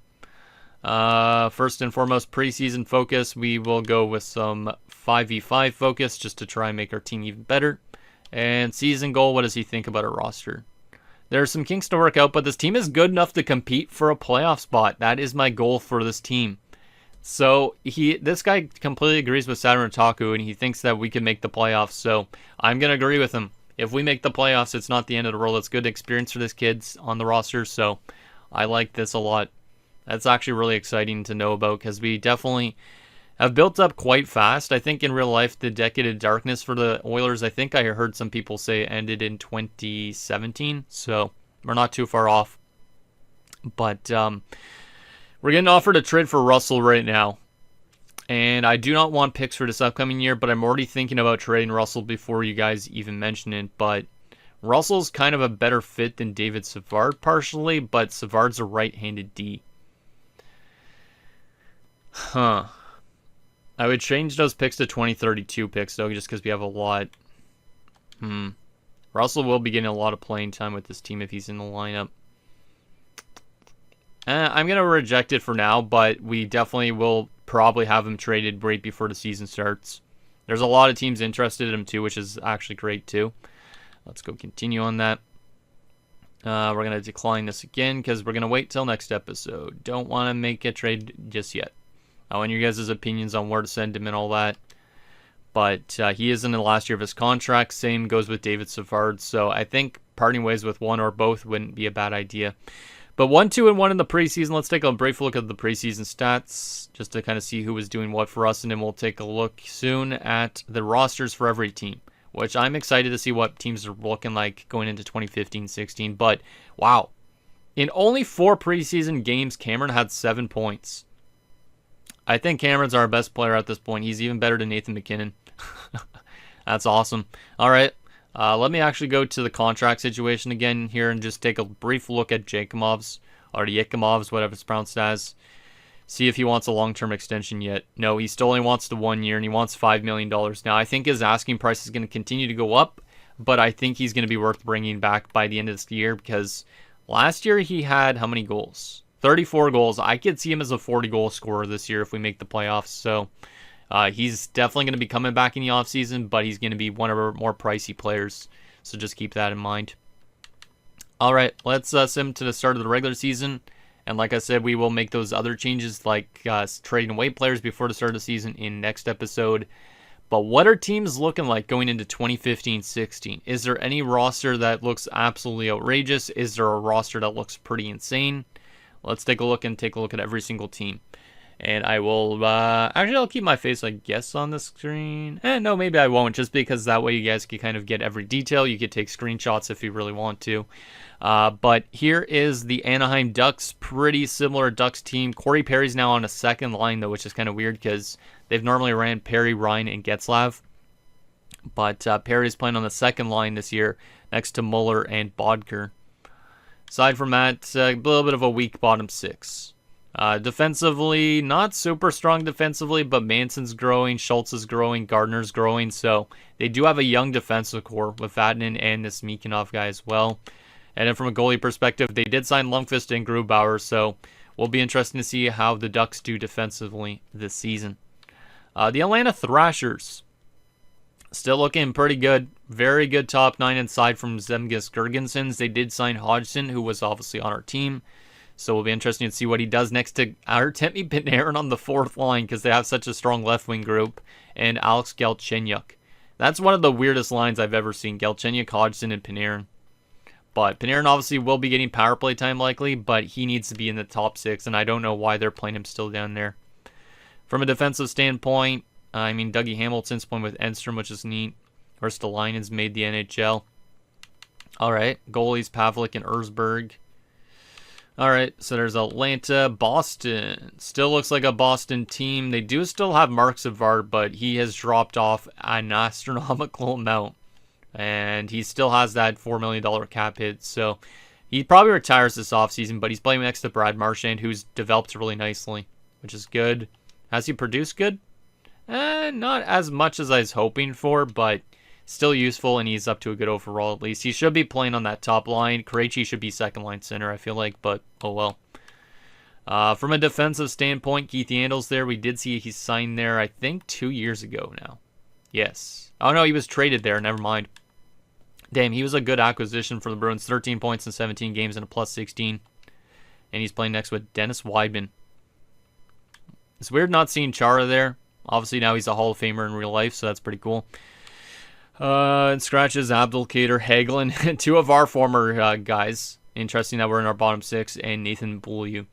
First and foremost, preseason focus. We will go with some 5v5 focus just to try and make our team even better. And season goal, what does he think about our roster? There are some kinks to work out, but this team is good enough to compete for a playoff spot. That is my goal for this team. So this guy completely agrees with Saturn Otaku, and he thinks that we can make the playoffs. So I'm going to agree with him. If we make the playoffs, it's not the end of the world. It's good experience for this kids on the roster. So I like this a lot. That's actually really exciting to know about, because we definitely have built up quite fast. I think in real life, the Decade of Darkness for the Oilers, I think I heard some people say it ended in 2017. So we're not too far off. But we're getting offered a trade for Russell right now. And I do not want picks for this upcoming year, but I'm already thinking about trading Russell before you guys even mention it. But Russell's kind of a better fit than David Savard partially, but Savard's a right-handed D. I would change those picks to 2032 picks, though, just because we have a lot. Russell will be getting a lot of playing time with this team if he's in the lineup. I'm going to reject it for now, but we definitely will probably have him traded right before the season starts. There's a lot of teams interested in him, too, which is actually great, too. Let's go continue on that. We're going to decline this again because we're going to wait till next episode. Don't want to make a trade just yet. I want your guys' opinions on where to send him and all that. But he is in the last year of his contract. Same goes with David Savard. So I think parting ways with one or both wouldn't be a bad idea. But 1-2-1 in the preseason. Let's take a brief look at the preseason stats just to kind of see who was doing what for us. And then we'll take a look soon at the rosters for every team, which I'm excited to see what teams are looking like going into 2015-16. But wow, in only 4 preseason games, Cameron had 7 points. I think Cameron's our best player at this point. He's even better than Nathan McKinnon. That's awesome. All right, let me actually go to the contract situation again here and just take a brief look at Yakimov's, or Yakimov's, whatever it's pronounced as. See if he wants a long-term extension yet. No, he still only wants the 1 year, and he wants $5 million. Now, I think his asking price is going to continue to go up, but I think he's going to be worth bringing back by the end of this year, because last year he had how many goals? 34 goals. I could see him as a 40-goal scorer this year if we make the playoffs. So he's definitely going to be coming back in the offseason, but he's going to be one of our more pricey players. So just keep that in mind. All right, let's sim to the start of the regular season. And like I said, we will make those other changes like trading away players before the start of the season in next episode. But what are teams looking like going into 2015-16? Is there any roster that looks absolutely outrageous? Is there a roster that looks pretty insane? Let's take a look at every single team. And I will, actually I'll keep my face, I guess, on the screen. No, maybe I won't, just because that way you guys can kind of get every detail. You could take screenshots if you really want to. But here is the Anaheim Ducks, pretty similar Ducks team. Corey Perry's now on a second line, though, which is kind of weird because they've normally ran Perry, Ryan, and Getzlav. But Perry's playing on the second line this year next to Muller and Bodker. Aside from that, a little bit of a weak bottom 6. Defensively, not super strong defensively, but Manson's growing, Schultz is growing, Gardner's growing. So they do have a young defensive core with Vatanen and this Mikanov guy as well. And then from a goalie perspective, they did sign Lundqvist and Grubauer. So we'll be interesting to see how the Ducks do defensively this season. The Atlanta Thrashers, still looking pretty good. Very good top 9 inside from Zemgus Girgensons. They did sign Hodgson, who was obviously on our team. So it'll be interesting to see what he does next to Artemi Panarin on the fourth line because they have such a strong left wing group. And Alex Galchenyuk. That's one of the weirdest lines I've ever seen. Galchenyuk, Hodgson, and Panarin. But Panarin obviously will be getting power play time likely, but he needs to be in the top 6, and I don't know why they're playing him still down there. From a defensive standpoint, Dougie Hamilton's playing with Enstrom, which is neat. Ristolainen's made the NHL. All right, goalies Pavlik and Erzberg. All right, so there's Atlanta. Boston. Still looks like a Boston team. They do still have Mark Savard, but he has dropped off an astronomical amount. And he still has that $4 million cap hit. So he probably retires this offseason, but he's playing next to Brad Marchand, who's developed really nicely, which is good. Has he produced good? Not as much as I was hoping for, but still useful, and he's up to a good overall at least. He should be playing on that top line. Krejci should be second line center, I feel like, but oh well. From a defensive standpoint, Keith Yandle's there. We did see he signed there, I think, 2 years ago now. Yes. Oh, no, he was traded there. Never mind. Damn, he was a good acquisition for the Bruins. 13 points in 17 games and a plus 16. And he's playing next with Dennis Weidman. It's weird not seeing Chara there. Obviously, now he's a Hall of Famer in real life, so that's pretty cool. And scratches Abdelkader, Hagelin, two of our former guys. Interesting that we're in our bottom 6, and Nathan Beaulieu.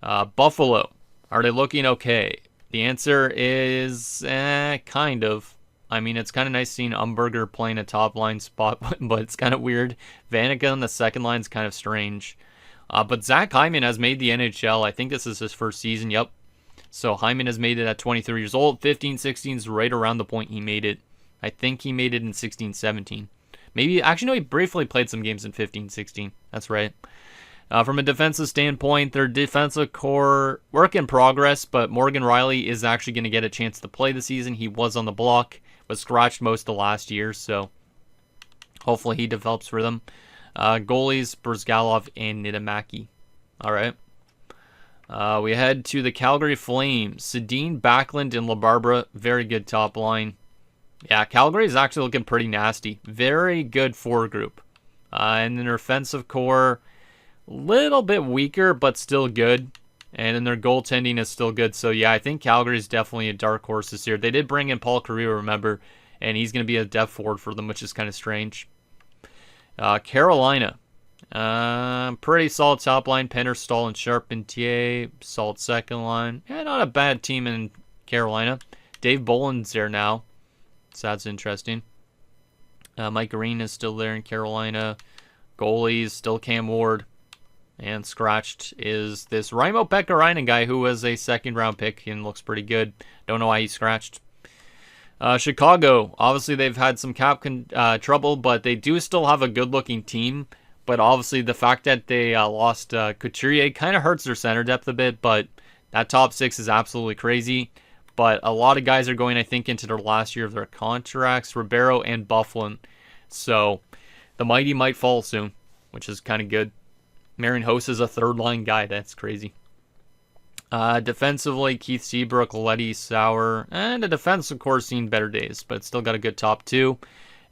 Buffalo, are they looking okay? The answer is kind of. It's kind of nice seeing Umberger playing a top line spot, but it's kind of weird. Vanica on the second line is kind of strange. But Zach Hyman has made the NHL. I think this is his first season. Yep. So Hyman has made it at 23 years old. 15-16 is right around the point he made it. I think he made it in 16-17. Maybe, actually, no, he briefly played some games in 15-16. That's right. From a defensive standpoint, their defensive core, work in progress, but Morgan Rielly is actually going to get a chance to play the season. He was on the block, was scratched most of last year, so hopefully he develops for them. Goalies, Brzgalov and Niedermaki. All right. We head to the Calgary Flames. Sedin, Backlund, and LaBarbera. Very good top line. Yeah, Calgary is actually looking pretty nasty. Very good forward group. And then their offensive core, little bit weaker, but still good. And then their goaltending is still good. So, yeah, I think Calgary is definitely a dark horse this year. They did bring in Paul Carrillo, remember, and he's going to be a depth forward for them, which is kind of strange. Carolina. Pretty solid top line. Penner, Stahl, and Charpentier. Solid second line. Yeah, not a bad team in Carolina. Dave Boland's there now. So that's interesting. Mike Green is still there in Carolina. Goalies, still Cam Ward. And scratched is this Raimo Pekkarinen guy who was a second-round pick and looks pretty good. Don't know why he's scratched. Chicago, obviously they've had some cap trouble, but they do still have a good-looking team. But obviously the fact that they lost Couturier kind of hurts their center depth a bit, but that top 6 is absolutely crazy. But a lot of guys are going, I think, into their last year of their contracts, Ribeiro and Bufflin. So the mighty might fall soon, which is kind of good. Marion Host is a third-line guy. That's crazy. Defensively, Keith Seabrook, Letty Sauer, and the defense, of course, seen better days, but it's still got a good top 2.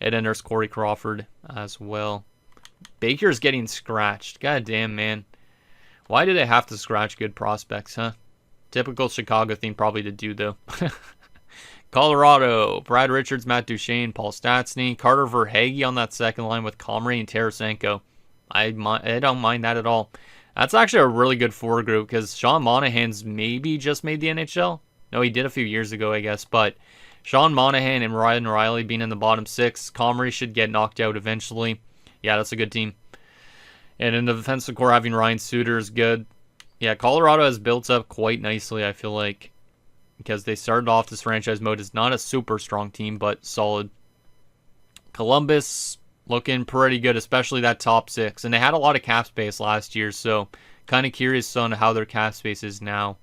And then there's Corey Crawford as well. Baker's getting scratched. God damn, man. Why do they have to scratch good prospects, huh? Typical Chicago thing probably to do, though. Colorado, Brad Richards, Matt Duchene, Paul Stastny, Carter Verhaeghe on that second line with Comrie and Tarasenko. I don't mind that at all. That's actually a really good forward group because Sean Monahan's maybe just made the NHL. No, he did a few years ago, I guess. But Sean Monahan and Ryan O'Reilly being in the bottom 6. Comrie should get knocked out eventually. Yeah, that's a good team. And in the defensive core, having Ryan Suter is good. Yeah, Colorado has built up quite nicely, I feel like. Because they started off this franchise mode as not a super strong team, but solid. Columbus looking pretty good, especially that top 6. And they had a lot of cap space last year, so kind of curious on how their cap space is now.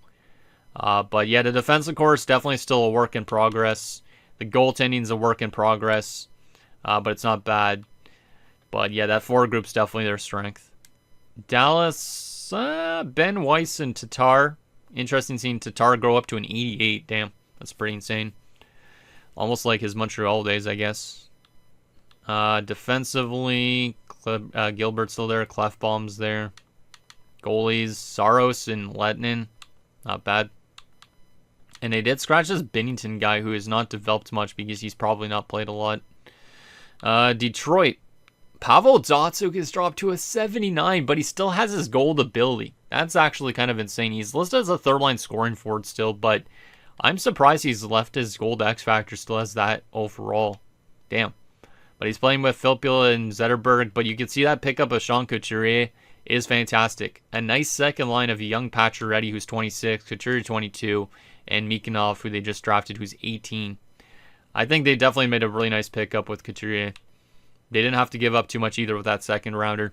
But yeah, the defensive core is definitely still a work in progress. The goaltending is a work in progress, but it's not bad. But yeah, that forward group's definitely their strength. Dallas, Ben Weiss and Tatar. Interesting seeing Tatar grow up to an 88. Damn, that's pretty insane. Almost like his Montreal days, I guess. Defensively, Gilbert's still there. Clefbaum's there. Goalies, Saros and Lettinen. Not bad. And they did scratch this Binnington guy who has not developed much because he's probably not played a lot. Detroit. Pavel Datsyuk has dropped to a 79, but he still has his gold ability. That's actually kind of insane. He's listed as a third-line scoring forward still, but I'm surprised he's left his gold X factor still as that overall. Damn. But he's playing with Filppula and Zetterberg, but you can see that pickup of Sean Couturier is fantastic. A nice second line of young Pacioretty, who's 26, Couturier 22, and Mikanov, who they just drafted, who's 18. I think they definitely made a really nice pickup with Couturier. They didn't have to give up too much either with that second rounder.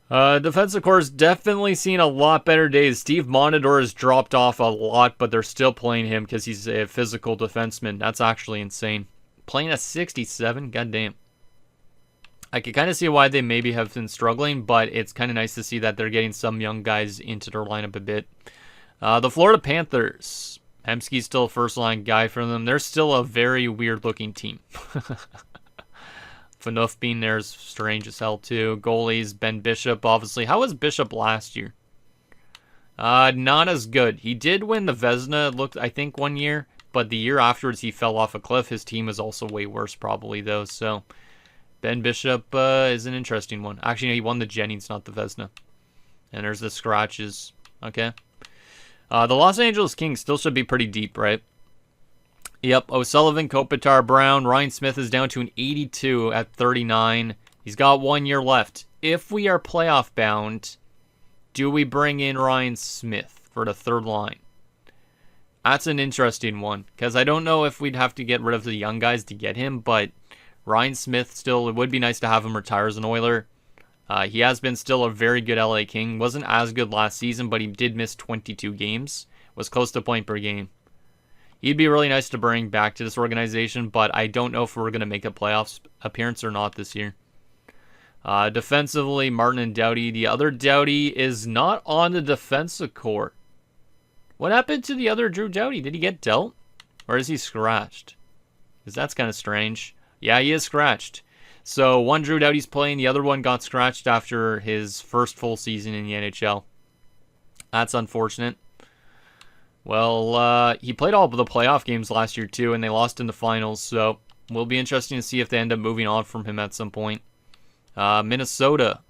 Defensive corps definitely seen a lot better days. Steve Monador has dropped off a lot, but they're still playing him because he's a physical defenseman. That's actually insane. Playing a 67? Goddamn. I can kind of see why they maybe have been struggling, but it's kind of nice to see that they're getting some young guys into their lineup a bit. The Florida Panthers. Hemsky's still a first-line guy for them. They're still a very weird-looking team. Phaneuf being there is strange as hell, too. Goalies, Ben Bishop, obviously. How was Bishop last year? Not as good. He did win the Vezina, I think, one year. But the year afterwards, he fell off a cliff. His team is also way worse, probably, though. So, Ben Bishop is an interesting one. Actually, no, he won the Jennings, not the Vezina. And there's the scratches. Okay. The Los Angeles Kings still should be pretty deep, right? Yep, O'Sullivan, Kopitar, Brown. Ryan Smith is down to an 82 at 39. He's got 1 year left. If we are playoff bound, do we bring in Ryan Smith for the third line? That's an interesting one, because I don't know if we'd have to get rid of the young guys to get him, but Ryan Smith still, it would be nice to have him retire as an Oiler. He has been still a very good LA King. Wasn't as good last season, but he did miss 22 games. Was close to a point per game. He'd be really nice to bring back to this organization, but I don't know if we're going to make a playoffs appearance or not this year. Defensively, Martin and Doughty. The other Doughty is not on the defensive court. What happened to the other Drew Doughty? Did he get dealt? Or is he scratched? Because that's kind of strange. Yeah, he is scratched. So one Drew Doughty's playing, the other one got scratched after his first full season in the NHL. That's unfortunate. Well, he played all of the playoff games last year too, and they lost in the finals, so will be interesting to see if they end up moving on from him at some point. Minnesota,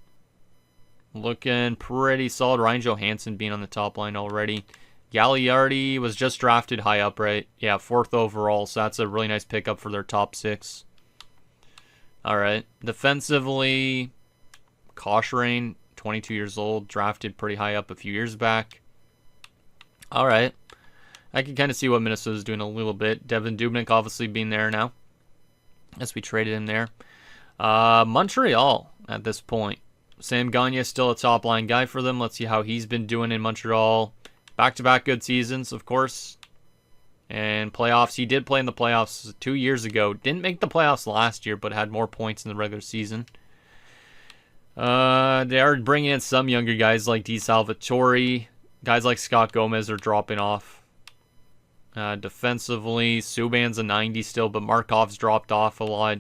looking pretty solid. Ryan Johansson being on the top line already. Gagliardi was just drafted high up, right? Yeah, 4th overall, so that's a really nice pickup for their top 6. All right, defensively, Koshrain, 22 years old, drafted pretty high up a few years back. All right. I can kind of see what Minnesota's doing a little bit. Devin Dubnyk obviously being there now. As we traded him there. Montreal at this point. Sam Gagne is still a top-line guy for them. Let's see how he's been doing in Montreal. Back-to-back good seasons, of course. And playoffs. He did play in the playoffs 2 years ago. Didn't make the playoffs last year, but had more points in the regular season. They are bringing in some younger guys like DeSalvatore. Guys like Scott Gomez are dropping off. Defensively, Subban's a 90 still, but Markov's dropped off a lot.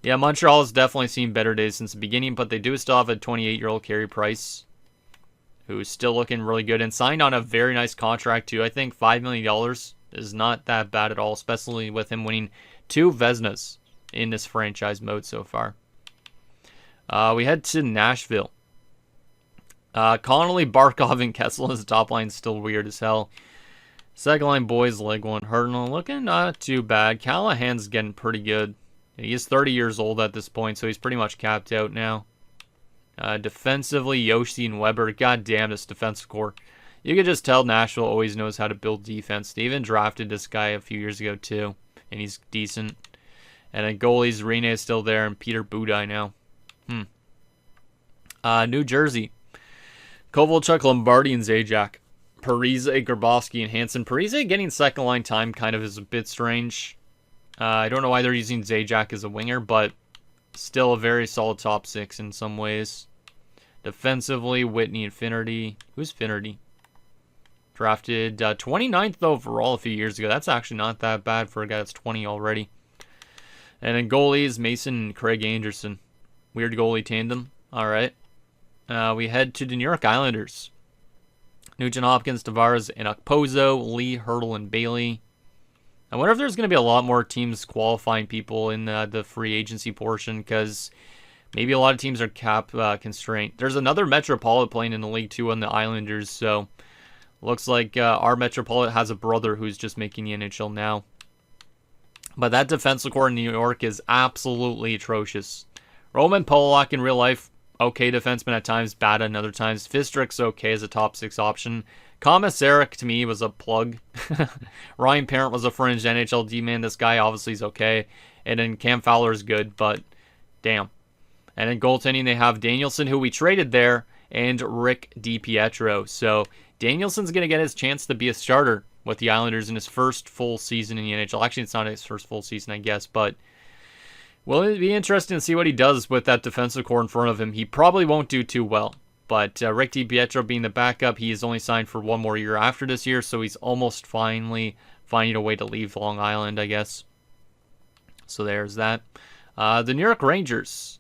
Yeah, Montreal has definitely seen better days since the beginning, but they do still have a 28-year-old Carey Price, who is still looking really good and signed on a very nice contract too. I think $5 million is not that bad at all, especially with him winning 2 Vezinas in this franchise mode so far. We head to Nashville. Connolly, Barkov, and Kessel as the top line is still weird as hell. Second line boys, leg one, Hurdle looking not too bad. Callahan's getting pretty good. He is 30 years old at this point, so he's pretty much capped out now. Defensively, Yoshi and Weber. God damn, this defensive core. You can just tell Nashville always knows how to build defense. They even drafted this guy a few years ago too, and he's decent. And then goalies, Rene is still there, and Peter Budaj now. New Jersey. Kovalchuk, Lombardi, and Zajac. Parise, Grabowski, and Hansen. Parise getting second line time kind of is a bit strange. I don't know why they're using Zajac as a winger, but still a very solid top 6 in some ways. Defensively, Whitney and Finnerty. Who's Finnerty? Drafted 29th overall a few years ago. That's actually not that bad for a guy that's 20 already. And then goalies, Mason and Craig Anderson. Weird goalie tandem. All right. We head to the New York Islanders. Nugent Hopkins, Tavares, and Okposo, Lee, Hurdle, and Bailey. I wonder if there's going to be a lot more teams qualifying people in the free agency portion, because maybe a lot of teams are cap constrained. There's another Metropolitan playing in the league too on the Islanders, so looks like our Metropolitan has a brother who's just making the NHL now. But that defensive core in New York is absolutely atrocious. Roman Polak in real life, okay defenseman at times, bad at other times. Fistrick's okay as a top 6 option. Komisarek, to me, was a plug. Ryan Parent was a fringe NHL D-man. This guy obviously is okay. And then Cam Fowler is good, but damn. And in goaltending, they have Danielson, who we traded there, and Rick DiPietro. So Danielson's going to get his chance to be a starter with the Islanders in his first full season in the NHL. Actually, it's not his first full season, I guess, but will it be interesting to see what he does with that defensive core in front of him. He probably won't do too well. But Rick DiPietro being the backup, he is only signed for one more year after this year, so he's almost finally finding a way to leave Long Island, I guess. So there's that. The New York Rangers.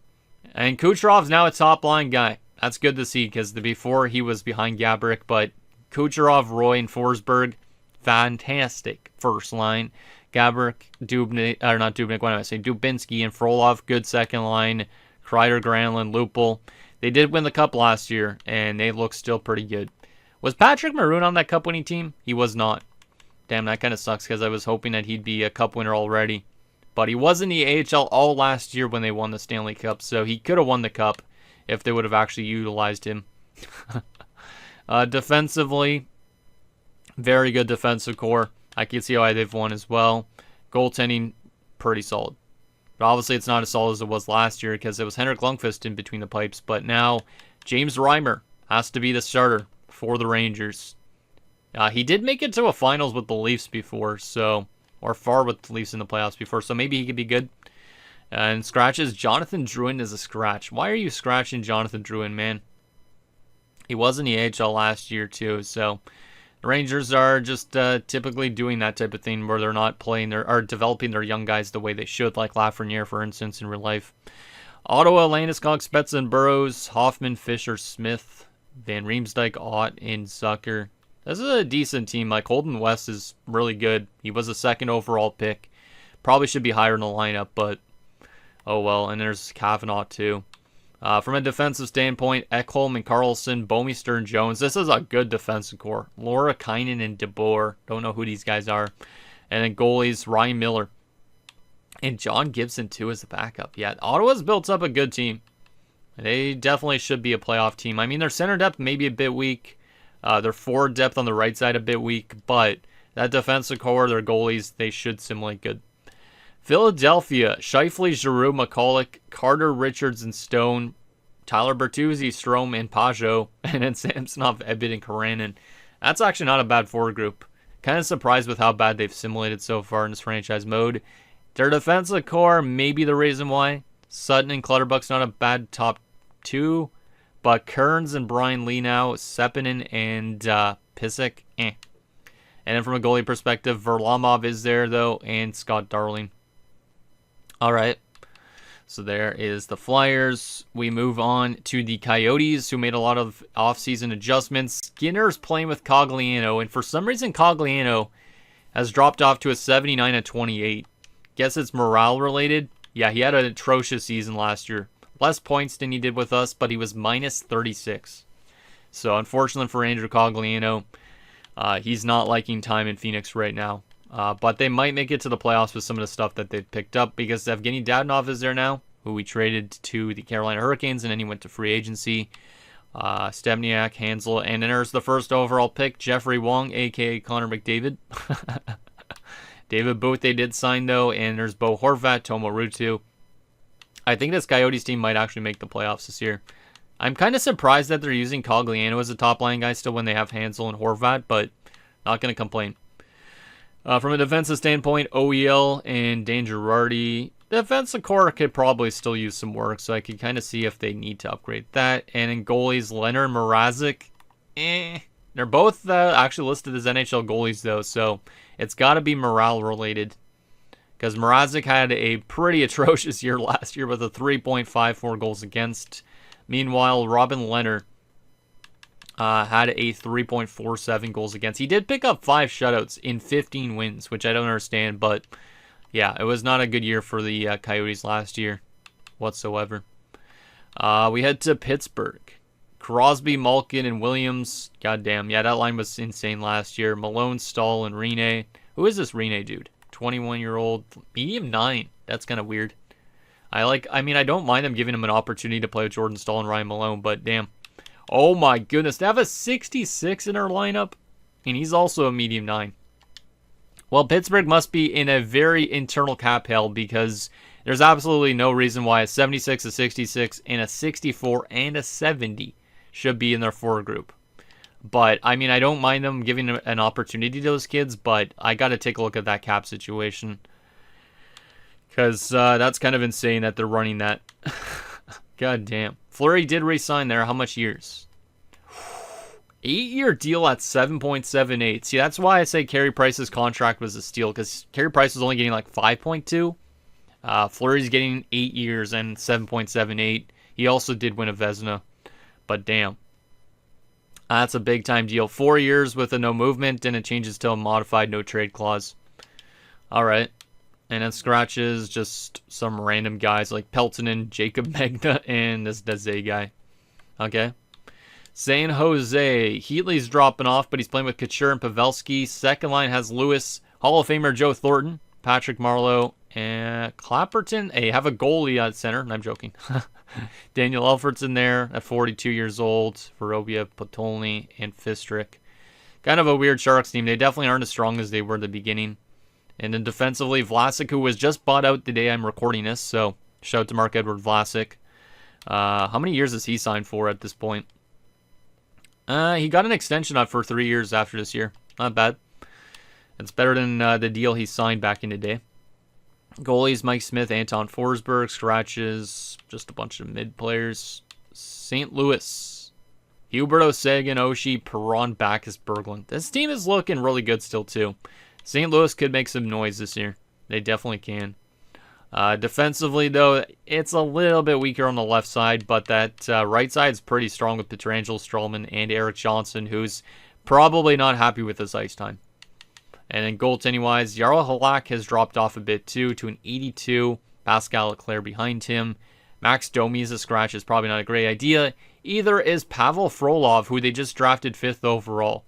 And Kucherov's now a top-line guy. That's good to see, because before he was behind Gaborik, but Kucherov, Roy, and Forsberg, fantastic first line. Gaborik, Dubinsky, and Frolov, good second line. Kreider, Granlund, Lupul. They did win the Cup last year, and they look still pretty good. Was Patrick Maroon on that Cup-winning team? He was not. Damn, that kind of sucks, because I was hoping that he'd be a Cup winner already. But he was in the AHL all last year when they won the Stanley Cup, so he could have won the Cup if they would have actually utilized him. Defensively, very good defensive core. I can see why they've won as well. Goaltending, pretty solid. But obviously it's not as solid as it was last year because it was Henrik Lundqvist in between the pipes. But now James Reimer has to be the starter for the Rangers. He did make it to a finals with the Leafs before, or far with the Leafs in the playoffs before, so maybe he could be good. And scratches, Jonathan Drouin is a scratch. Why are you scratching Jonathan Drouin, man? He was in the AHL last year too, so the Rangers are just typically doing that type of thing where they're not playing or developing their young guys the way they should, like Lafreniere, for instance, in real life. Ottawa, Landeskog, Spezza, and Burrows, Hoffman, Fisher, Smith, Van Riemsdyk, Ott, and Zucker. This is a decent team. Like, Holden West is really good. He was a second overall pick. Probably should be higher in the lineup, but oh well. And there's Kavanaugh, too. From a defensive standpoint, Ekholm and Carlson, Bouwmeester and Jones. This is a good defensive core. Laura Kynan and DeBoer. Don't know who these guys are. And then goalies, Ryan Miller. And John Gibson, too, as the backup. Yeah, Ottawa's built up a good team. They definitely should be a playoff team. I mean, their center depth may be a bit weak. Their forward depth on the right side a bit weak. But that defensive core, their goalies, they should simulate good. Philadelphia, Scheifele, Giroux, McCulloch, Carter, Richards, and Stone, Tyler Bertuzzi, Strome, and Pajot, and then Samsonov, Ebbett, and Karanen. That's actually not a bad forward group. Kind of surprised with how bad they've simulated so far in this franchise mode. Their defensive core may be the reason why. Sutton and Clutterbuck's not a bad top 2, but Kearns and Brian Lee now, Sepinen and Pissick, And then from a goalie perspective, Varlamov is there, though, and Scott Darling. All right, so there is the Flyers. We move on to the Coyotes, who made a lot of offseason adjustments. Skinner's playing with Cogliano, and for some reason Cogliano has dropped off to a 79 at 28. Guess it's morale related. Yeah, he had an atrocious season last year. Less points than he did with us, but he was minus 36. So unfortunately for Andrew Cogliano, he's not liking time in Phoenix right now. But they might make it to the playoffs with some of the stuff that they've picked up because Evgeny Dadonov is there now, who we traded to the Carolina Hurricanes, and then he went to free agency. Stempniak, Hansel, and then there's the first overall pick, Jeffrey Wong, a.k.a. Connor McDavid. David Booth they did sign, though, and there's Bo Horvat, Tomo Rutu. I think this Coyotes team might actually make the playoffs this year. I'm kind of surprised that they're using Cogliano as a top-line guy still when they have Hansel and Horvat, but not going to complain. From a defensive standpoint, OEL and Dan Girardi. The defensive core could probably still use some work, so I could kind of see if they need to upgrade that. And in goalies, Leonard Mrazek, They're both actually listed as NHL goalies, though, so it's got to be morale related. because Mrazek had a pretty atrocious year last year with a 3.54 goals against. Meanwhile, Robin Leonard had a 3.47 goals against. He did pick up 5 shutouts in 15 wins, which I don't understand, but yeah, it was not a good year for the Coyotes last year whatsoever. We head to Pittsburgh. Crosby, Malkin, and Williams. Goddamn, yeah, that line was insane last year. Malone, Stahl, and Rene. Who is this Rene dude? 21-year-old, medium 9. That's kind of weird. I mean, I don't mind them giving him an opportunity to play with Jordan Stahl and Ryan Malone, but damn. Oh my goodness, they have a 66 in our lineup, and he's also a medium 9. Well, Pittsburgh must be in a very internal cap hell because there's absolutely no reason why a 76, a 66, and a 64, and a 70 should be in their forward group. But, I mean, I don't mind them giving an opportunity to those kids, but I got to take a look at that cap situation. Because that's kind of insane that they're running that. God damn. Fleury did re-sign there. How much years? 8-year deal at 7.78. See, that's why I say Carey Price's contract was a steal, because Carey Price was only getting like 5.2. Fleury's getting 8 years and 7.78. He also did win a Vezina. But damn. That's a big time deal. 4 years with a no movement, and it changes to a modified no trade clause. Alright. And then scratches just some random guys like Peltonen, Jacob Magna, and this Dese guy. Okay. San Jose. Heatley's dropping off, but he's playing with Couture and Pavelski. Second line has Lewis, Hall of Famer Joe Thornton, Patrick Marleau, and Clapperton. Hey, have a goalie at center. I'm joking. Daniel Elford's in there at 42 years old. Vorobiev, Potolny, and Fistrick. Kind of a weird Sharks team. They definitely aren't as strong as they were at the beginning. And then defensively, Vlasic, who was just bought out the day I'm recording this. So, shout out to Mark-Edward Vlasic. How many years has he signed for at this point? He got an extension up for 3 years after this year. Not bad. It's better than the deal he signed back in the day. Goalies, Mike Smith, Anton Forsberg. Scratches, just a bunch of mid players. St. Louis. Huberto, Sagan, Oshie, Perron, Backus, Berglund. This team is looking really good still, too. St. Louis could make some noise this year. They definitely can. Defensively, though, it's a little bit weaker on the left side, but that right side is pretty strong with Pietrangelo, Stroman, and Eric Johnson, who's probably not happy with his ice time. And then goaltending-wise, Jarl Halak has dropped off a bit, too, to an 82. Pascal Leclerc behind him. Max Domi as a scratch is probably not a great idea. Either is Pavel Frolov, who they just drafted 5th overall.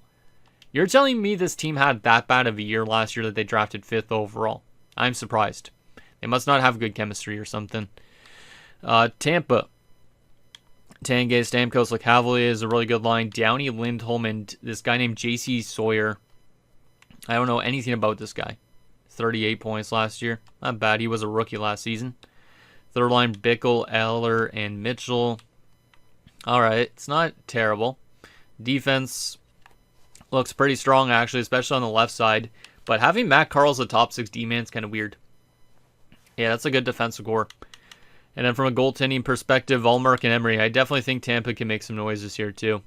You're telling me this team had that bad of a year last year that they drafted 5th overall? I'm surprised. They must not have good chemistry or something. Tampa. Tanguay, Stamkos, Lecavalier is a really good line. Downey, Lindholm, and this guy named J.C. Sawyer. I don't know anything about this guy. 38 points last year. Not bad. He was a rookie last season. Third line, Bickle, Eller, and Mitchell. Alright, it's not terrible. Defense looks pretty strong, actually, especially on the left side. But having Matt Carl as a top 6 D-man is kind of weird. Yeah, that's a good defensive core. And then from a goaltending perspective, Ullmark and Emery, I definitely think Tampa can make some noise this year, too.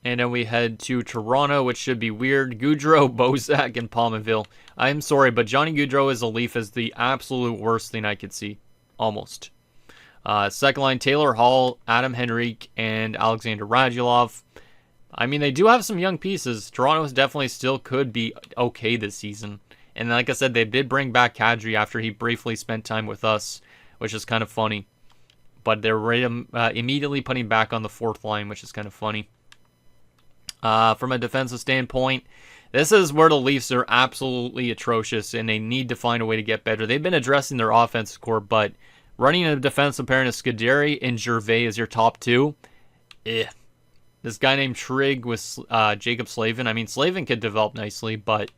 And then we head to Toronto, which should be weird. Goudreau, Bozak, and Palmaville. I'm sorry, but Johnny Goudreau as a Leaf is the absolute worst thing I could see. Almost. Second line, Taylor Hall, Adam Henrique, and Alexander Radulov. I mean, they do have some young pieces. Toronto definitely still could be okay this season. And like I said, they did bring back Kadri after he briefly spent time with us, which is kind of funny. But they're immediately putting back on the 4th line, which is kind of funny. From a defensive standpoint, this is where the Leafs are absolutely atrocious, and they need to find a way to get better. They've been addressing their offensive core, but running a defensive pairing of Scuderi and Gervais as your top 2, This guy named Trigg with Jacob Slavin. I mean, Slavin could develop nicely, but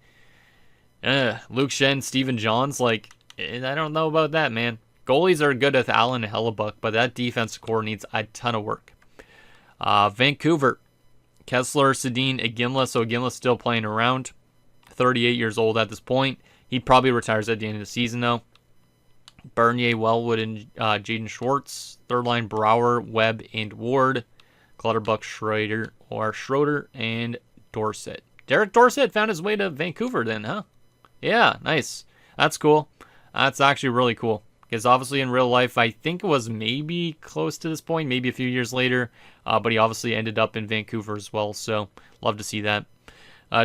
Luke Shen, Steven Johns, I don't know about that, man. Goalies are good with Allen and Hellebuck, but that defensive core needs a ton of work. Vancouver. Kessler, Sedin, Iginla. So Iginla's still playing around. 38 years old at this point. He probably retires at the end of the season, though. Bernier, Wellwood, and Jaden Schwartz. Third line, Brower, Webb, and Ward. Clutterbuck, Schroeder, and Dorsett. Derek Dorsett found his way to Vancouver then, huh? Yeah, nice. That's cool. That's actually really cool. Because obviously in real life, I think it was maybe close to this point, maybe a few years later. But he obviously ended up in Vancouver as well. So love to see that.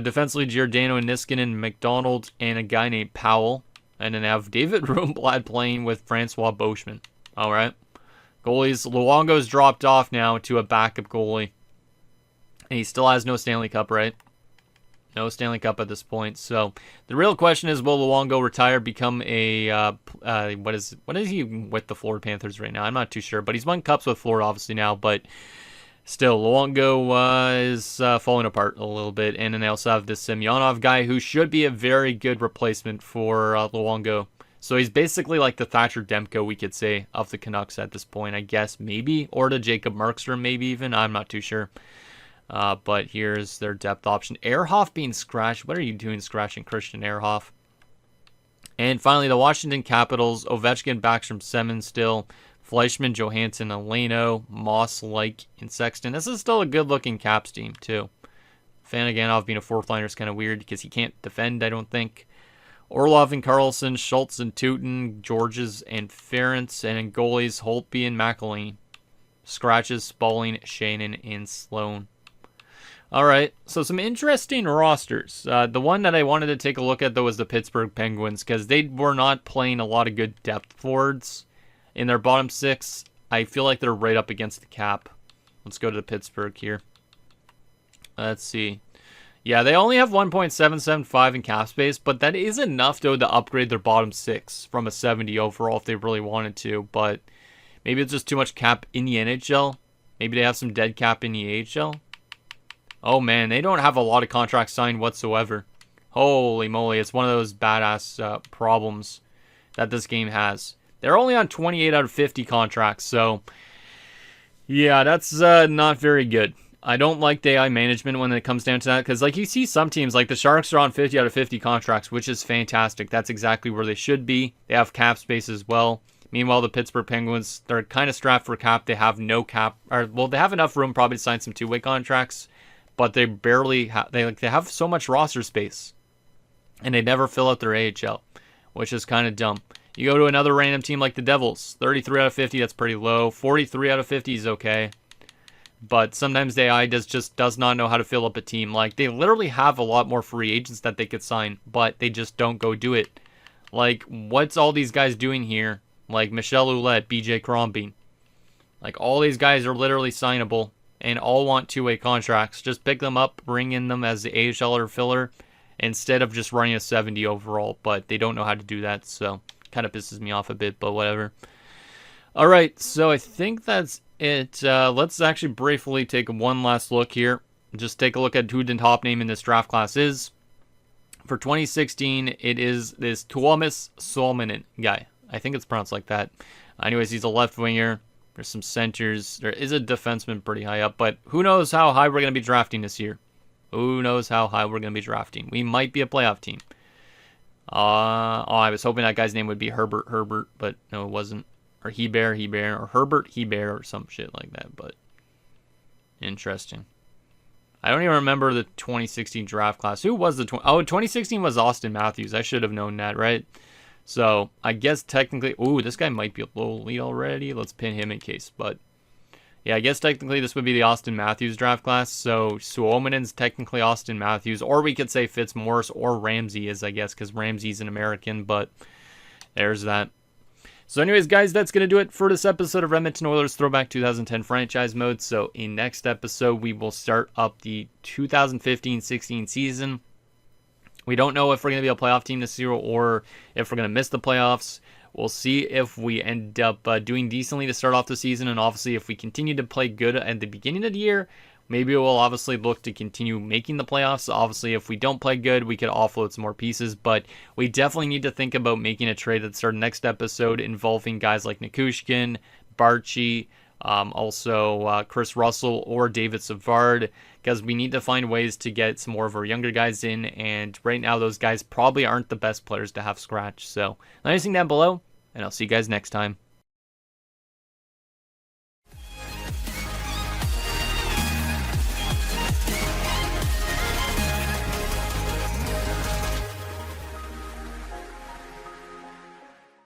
Defensively, Giordano and Niskanen, McDonald, and a guy named Powell. And then have David Runeblad playing with Francois Beauchemin. All right. Goalies, Luongo's dropped off now to a backup goalie. And he still has no Stanley Cup, right? No Stanley Cup at this point. So the real question is, will Luongo retire, become a what is he with the Florida Panthers right now? I'm not too sure, but he's won cups with Florida obviously now. But still, Luongo is falling apart a little bit. And then they also have this Semyonov guy who should be a very good replacement for Luongo. So he's basically like the Thatcher Demko, we could say, of the Canucks at this point, I guess, maybe. Or the Jacob Markstrom, maybe even. I'm not too sure. But here's their depth option. Ehrhoff being scratched. What are you doing scratching Christian Ehrhoff? And finally, the Washington Capitals. Ovechkin, Backstrom, Semin still. Fleischmann, Johansson, Eleno, Moss, Like, and Sexton. This is still a good-looking Caps team, too. Fanaganov being a fourth liner is kind of weird because he can't defend, I don't think. Orlov and Carlson, Schultz and Tootin, Georges and Ferentz, and in goalies, Holtby and McElwain. Scratches, Spaulding, Shannon, and Sloan. All right, so some interesting rosters. The one that I wanted to take a look at, though, was the Pittsburgh Penguins, because they were not playing a lot of good depth forwards in their bottom six. I feel like they're right up against the cap. Let's go to Pittsburgh here. Let's see. Yeah, they only have 1.775 in cap space, but that is enough, though, to upgrade their bottom six from a 70 overall if they really wanted to. But maybe it's just too much cap in the NHL. Maybe they have some dead cap in the AHL. Oh, man, they don't have a lot of contracts signed whatsoever. Holy moly, it's one of those badass problems that this game has. They're only on 28 out of 50 contracts, so yeah, that's not very good. I don't like the AI management when it comes down to that, because like you see some teams, like the Sharks are on 50 out of 50 contracts, which is fantastic. That's exactly where they should be. They have cap space as well. Meanwhile, the Pittsburgh Penguins, they're kind of strapped for cap. They have no cap, or well, they have enough room probably to sign some two-way contracts, but they barely have. They have so much roster space, and they never fill out their AHL, which is kind of dumb. You go to another random team like the Devils, 33 out of 50, that's pretty low. 43 out of 50 is okay. But sometimes the AI just does not know how to fill up a team. Like, they literally have a lot more free agents that they could sign, but they just don't go do it. Like, what's all these guys doing here? Like, Michel Ouellette, BJ Crombie. Like, all these guys are literally signable and all want two-way contracts. Just pick them up, bring in them as the AHL or filler instead of just running a 70 overall. But they don't know how to do that, so kind of pisses me off a bit, but whatever. All right, so I think that's it. Let's actually briefly take one last look here. Just take a look at who the top name in this draft class is. For 2016, it is this Tuomas Suominen guy. I think it's pronounced like that. Anyways, he's a left winger. There's some centers. There is a defenseman pretty high up, but who knows how high we're going to be drafting this year. Who knows how high we're going to be drafting. We might be a playoff team. I was hoping that guy's name would be Herbert, but no, it wasn't. Or Hebert, or Herbert Hebert, or some shit like that, but interesting. I don't even remember the 2016 draft class. Who was the 2016 was Austin Matthews. I should have known that, right? So, I guess technically, ooh, this guy might be a little lead already. Let's pin him in case, but yeah, I guess technically this would be the Austin Matthews draft class. So, Suominen's technically Austin Matthews, or we could say Fitzmaurice or Ramsey is, I guess, because Ramsey's an American, but there's that. So anyways, guys, that's going to do it for this episode of Edmonton Oilers Throwback 2010 Franchise Mode. So in next episode, we will start up the 2015-16 season. We don't know if we're going to be a playoff team this year or if we're going to miss the playoffs. We'll see if we end up doing decently to start off the season. And obviously, if we continue to play good at the beginning of the year, maybe we'll obviously look to continue making the playoffs. Obviously, if we don't play good, we could offload some more pieces. But we definitely need to think about making a trade at the start of next episode involving guys like Nikushkin, Barchi, also Chris Russell or David Savard, because we need to find ways to get some more of our younger guys in. And right now, those guys probably aren't the best players to have scratch. So, let me know down below, and I'll see you guys next time.